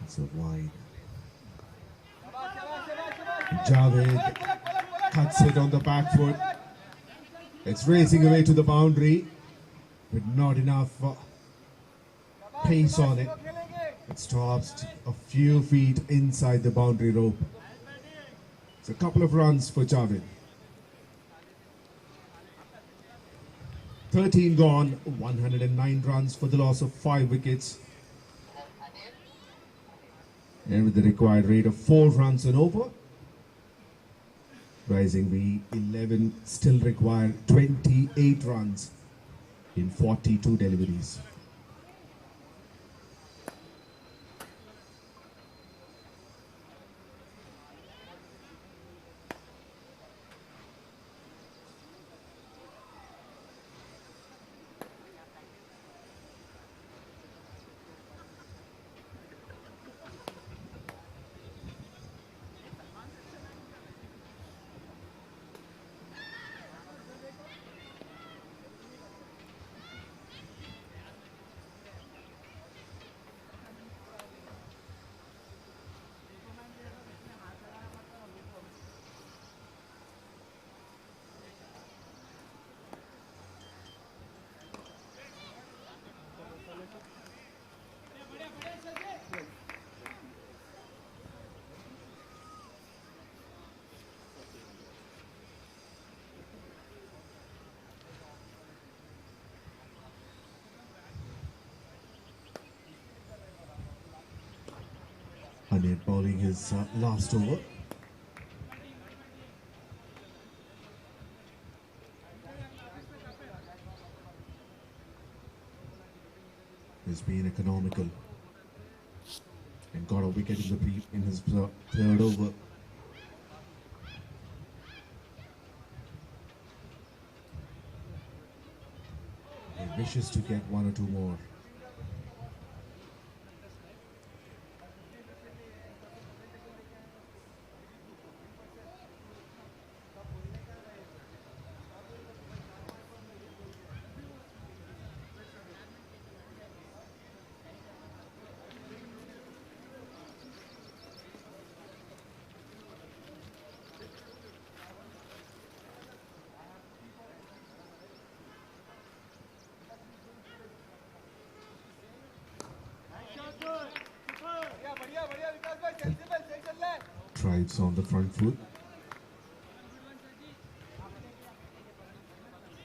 It's a wide. Javed cuts it on the back foot. It's racing away to the boundary, but not enough pace on it. It stops a few feet inside the boundary rope. It's a couple of runs for Javed. 13 gone, 109 runs for the loss of 5 wickets. And with the required rate of 4 runs and over, rising 𝗃11 still require 28 runs in 42 deliveries. Anier bowling his last over. He's been economical and got a wicket in his third over. He wishes to get 1 or 2 more. Tribes on the front foot.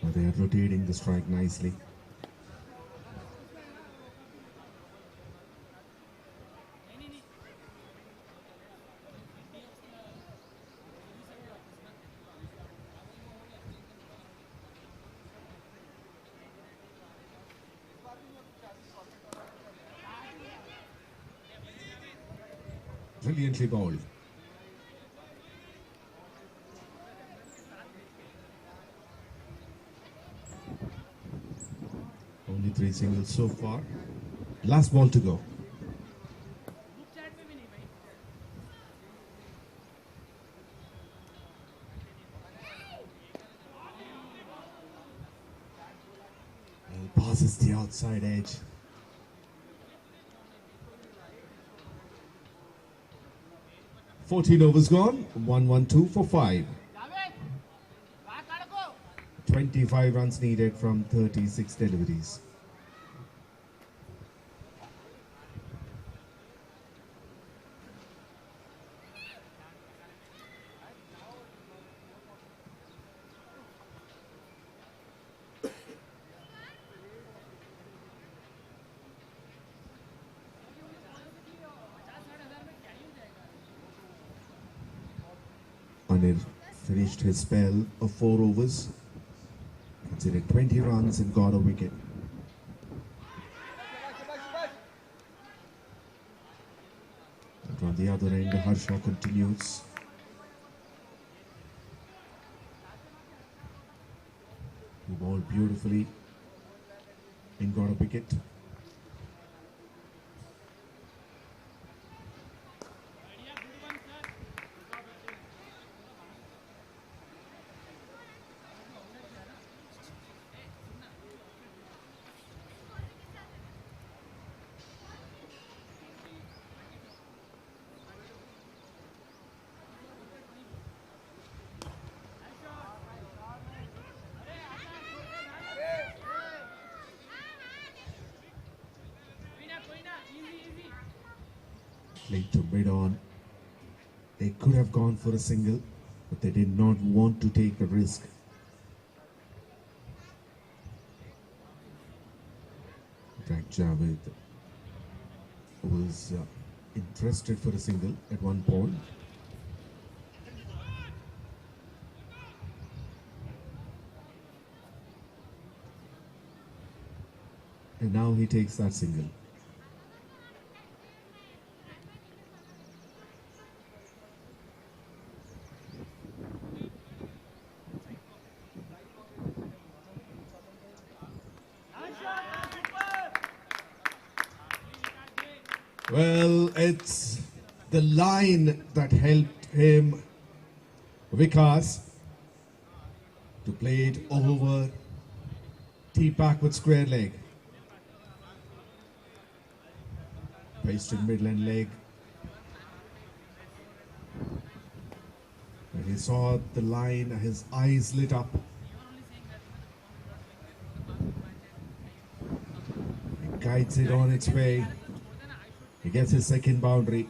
They are rotating the strike nicely. Brilliantly bowled. Only 3 singles so far. Last ball to go. He passes the outside edge. "14 overs gone, 112 for 5. 25 runs needed from 36 deliveries. Anier finished his spell of 4 overs, considered 20 runs and got a wicket. And from the other end, Harsha continues. He bowled beautifully and got a wicket. Played to mid-on. They could have gone for a single, but they did not want to take a risk. In fact, Javed was interested for a single at one point. And now he takes that single. Well, it's the line that helped him, Vikas, to play it over, tee back with square leg. Placed in midland leg. When he saw the line, his eyes lit up. He guides it on its way. He gets his second boundary.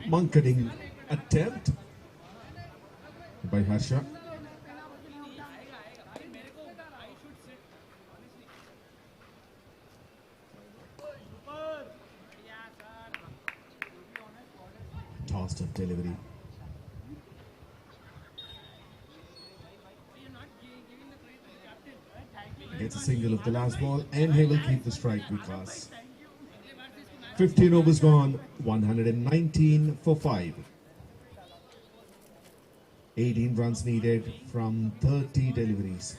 Monketing attempt by Harsha. Tossed up delivery. Gets a single of the last ball, and he will keep the strike, Vikas. 15 overs gone, 119 for 5. 18 runs needed from 30 deliveries.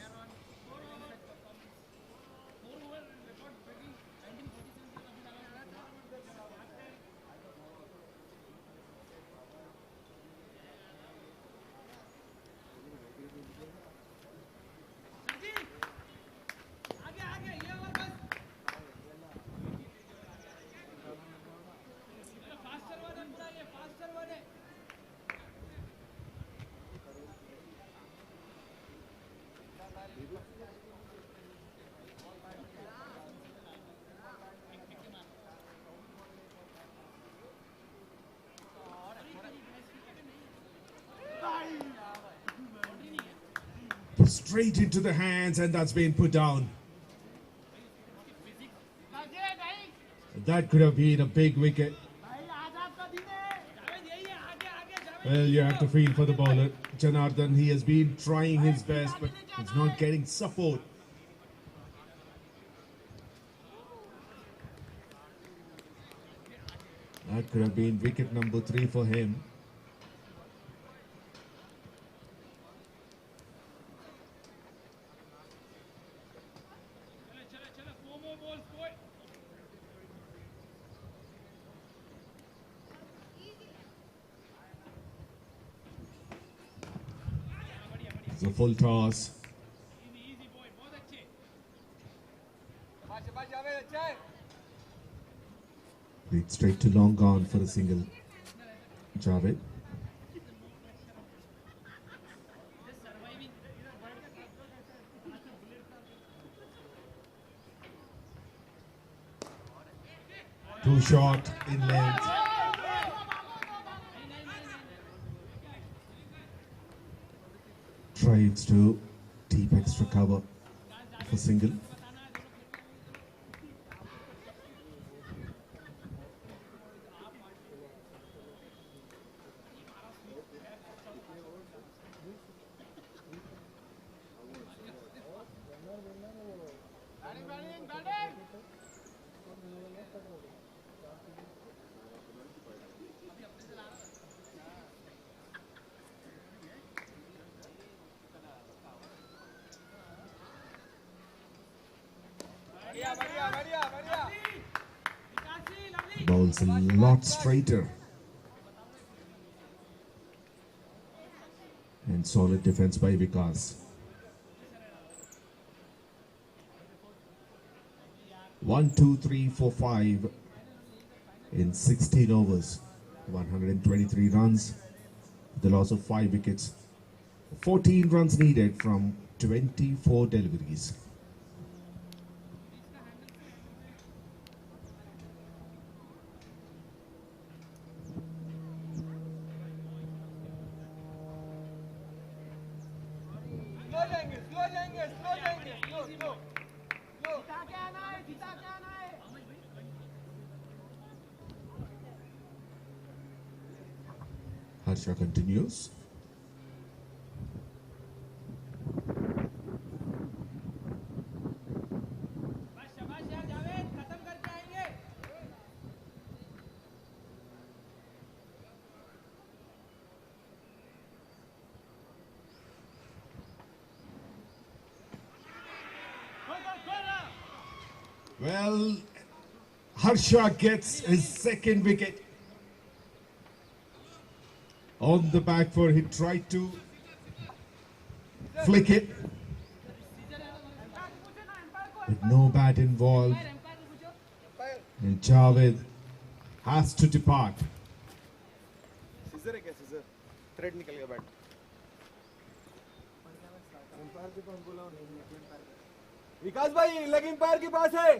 Straight into the hands, and that's been put down. That could have been a big wicket. Well, you have to feel for the bowler. Janardhan, he has been trying his best, but he's not getting support. That could have been wicket number 3 for him. It's a full toss. Lead straight to long gone for a single. Javed. Too short in length. Tries to deep extra cover for single. Bowls a lot straighter. And solid defense by Vikas. 1, 2, 3, 4, 5 in 16 overs. 123 runs. the loss of 5 wickets. 14 runs needed from 24 deliveries. 𝗙𝗂 continues. Well, 𝗙𝗂 gets his second wicket. On the back foot, he tried to flick it, with no bat involved, and Javed has to depart. सीजर है क्या scissor thread निकल गया bat empire के पास बोला विकास भाई leg empire के पास है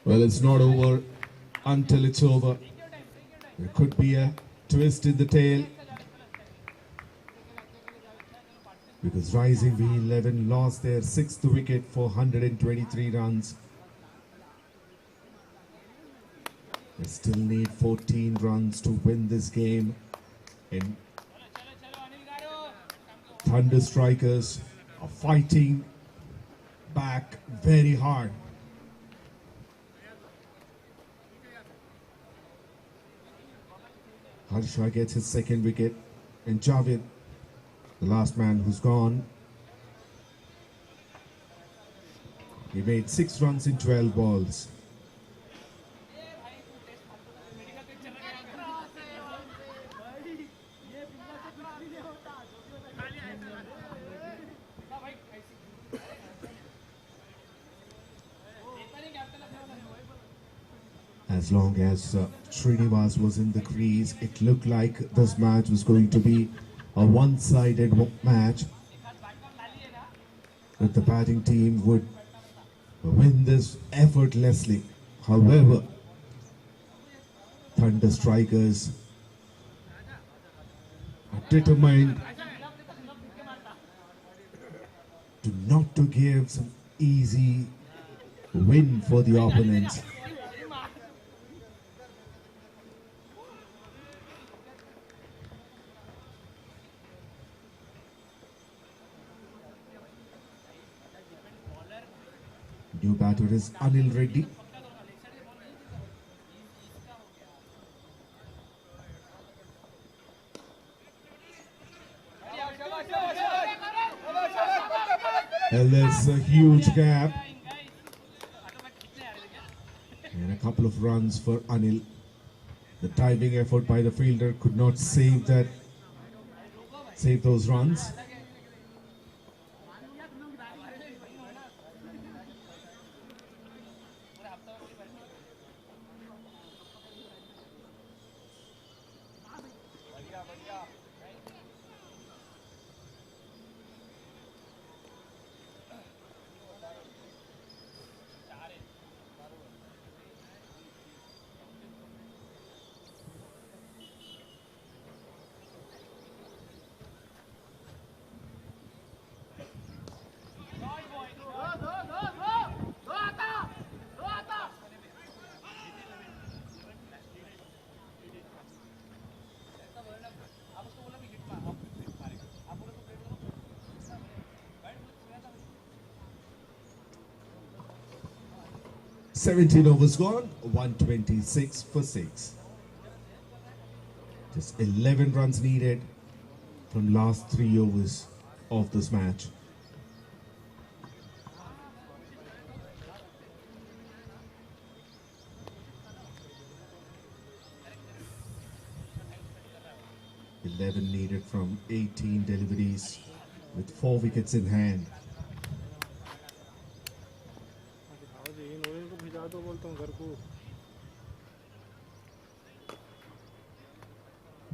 Well, it's not over until it's over. There could be a twist in the tail, because Rising V11 lost their 6th wicket for 123 runs. They still need 14 runs to win this game, and Thunder Strikers are fighting back very hard. 𝗙𝗂 gets his second wicket, and Javed, the last man who's gone, he made 6 runs in 12 balls. As long as Srinivas was in the crease, it looked like this match was going to be a one-sided match, that the batting team would win this effortlessly. However, Thunder Strikers are determined not to give some easy win for the opponents. New batter is Anil Reddy. And there's a huge gap. And a couple of runs for Anil. The diving effort by the fielder could not save those runs. Seventeen overs gone, 126 for 6. Just 11 runs needed from last 3 overs of this match. Needed from 18 deliveries with 4 wickets in hand. तो बोलता हूँ घर को.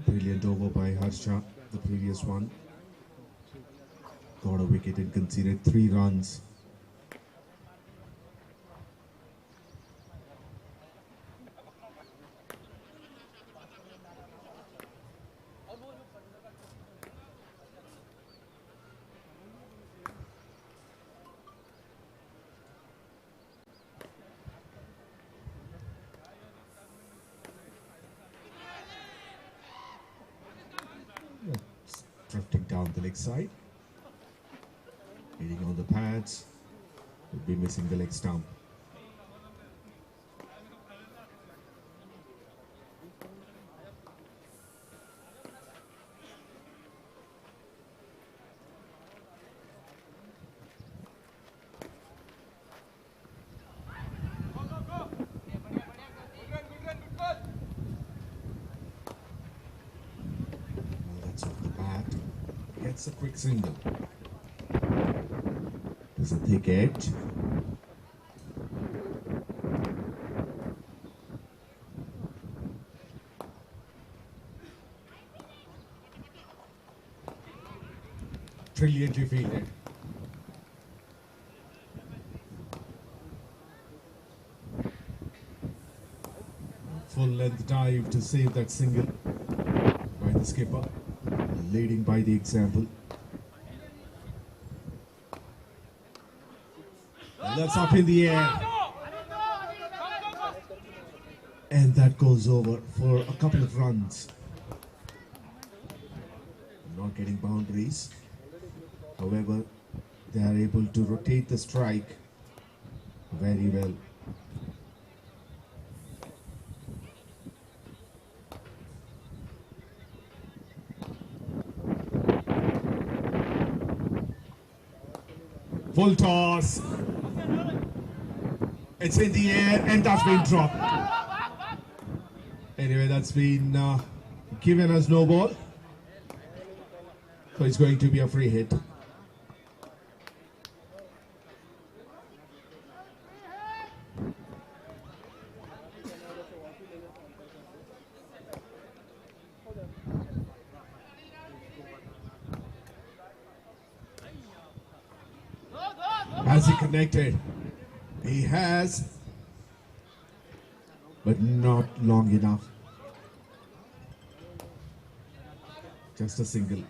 Brilliant over by Harsha, the previous one. Got a wicket and conceded 3 runs. Drifting down the leg side. Hitting on the pads. Would be missing the leg stump. Gets a quick single. There's a thick edge. Brilliantly fielded. Full length dive to save that single by the skipper, leading by the example. And that's up in the air. And that goes over for a couple of runs. Not getting boundaries. However, they are able to rotate the strike very well. Full toss. It's in the air and that's been dropped. Anyway, that's been given as no ball. So it's going to be a free hit. Has he connected? He has, but not long enough. Just a single.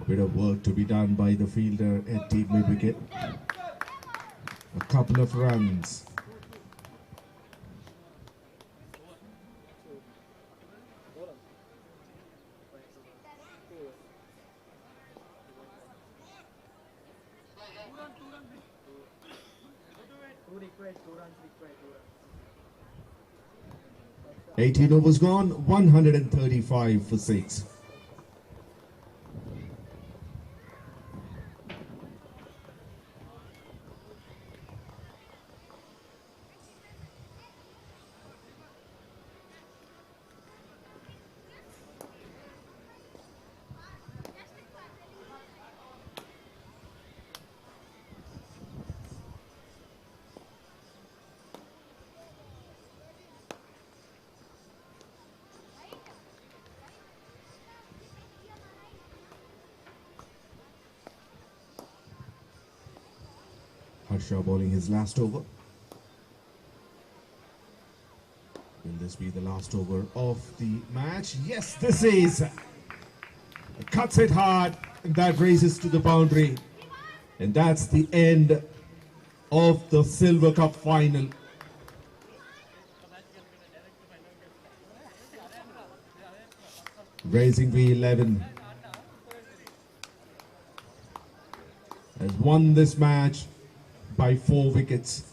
Bit of work to be done by the fielder at deep mid wicket. A couple of runs. Two required, 2 runs required, 2 runs. 18 overs gone, 135 for 6. Harsha bowling his last over. Will this be the last over of the match? Yes, this is. It cuts it hard, and that raises to the boundary. And that's the end of the Silver Cup final. Raising V11 has won this match by 4 wickets.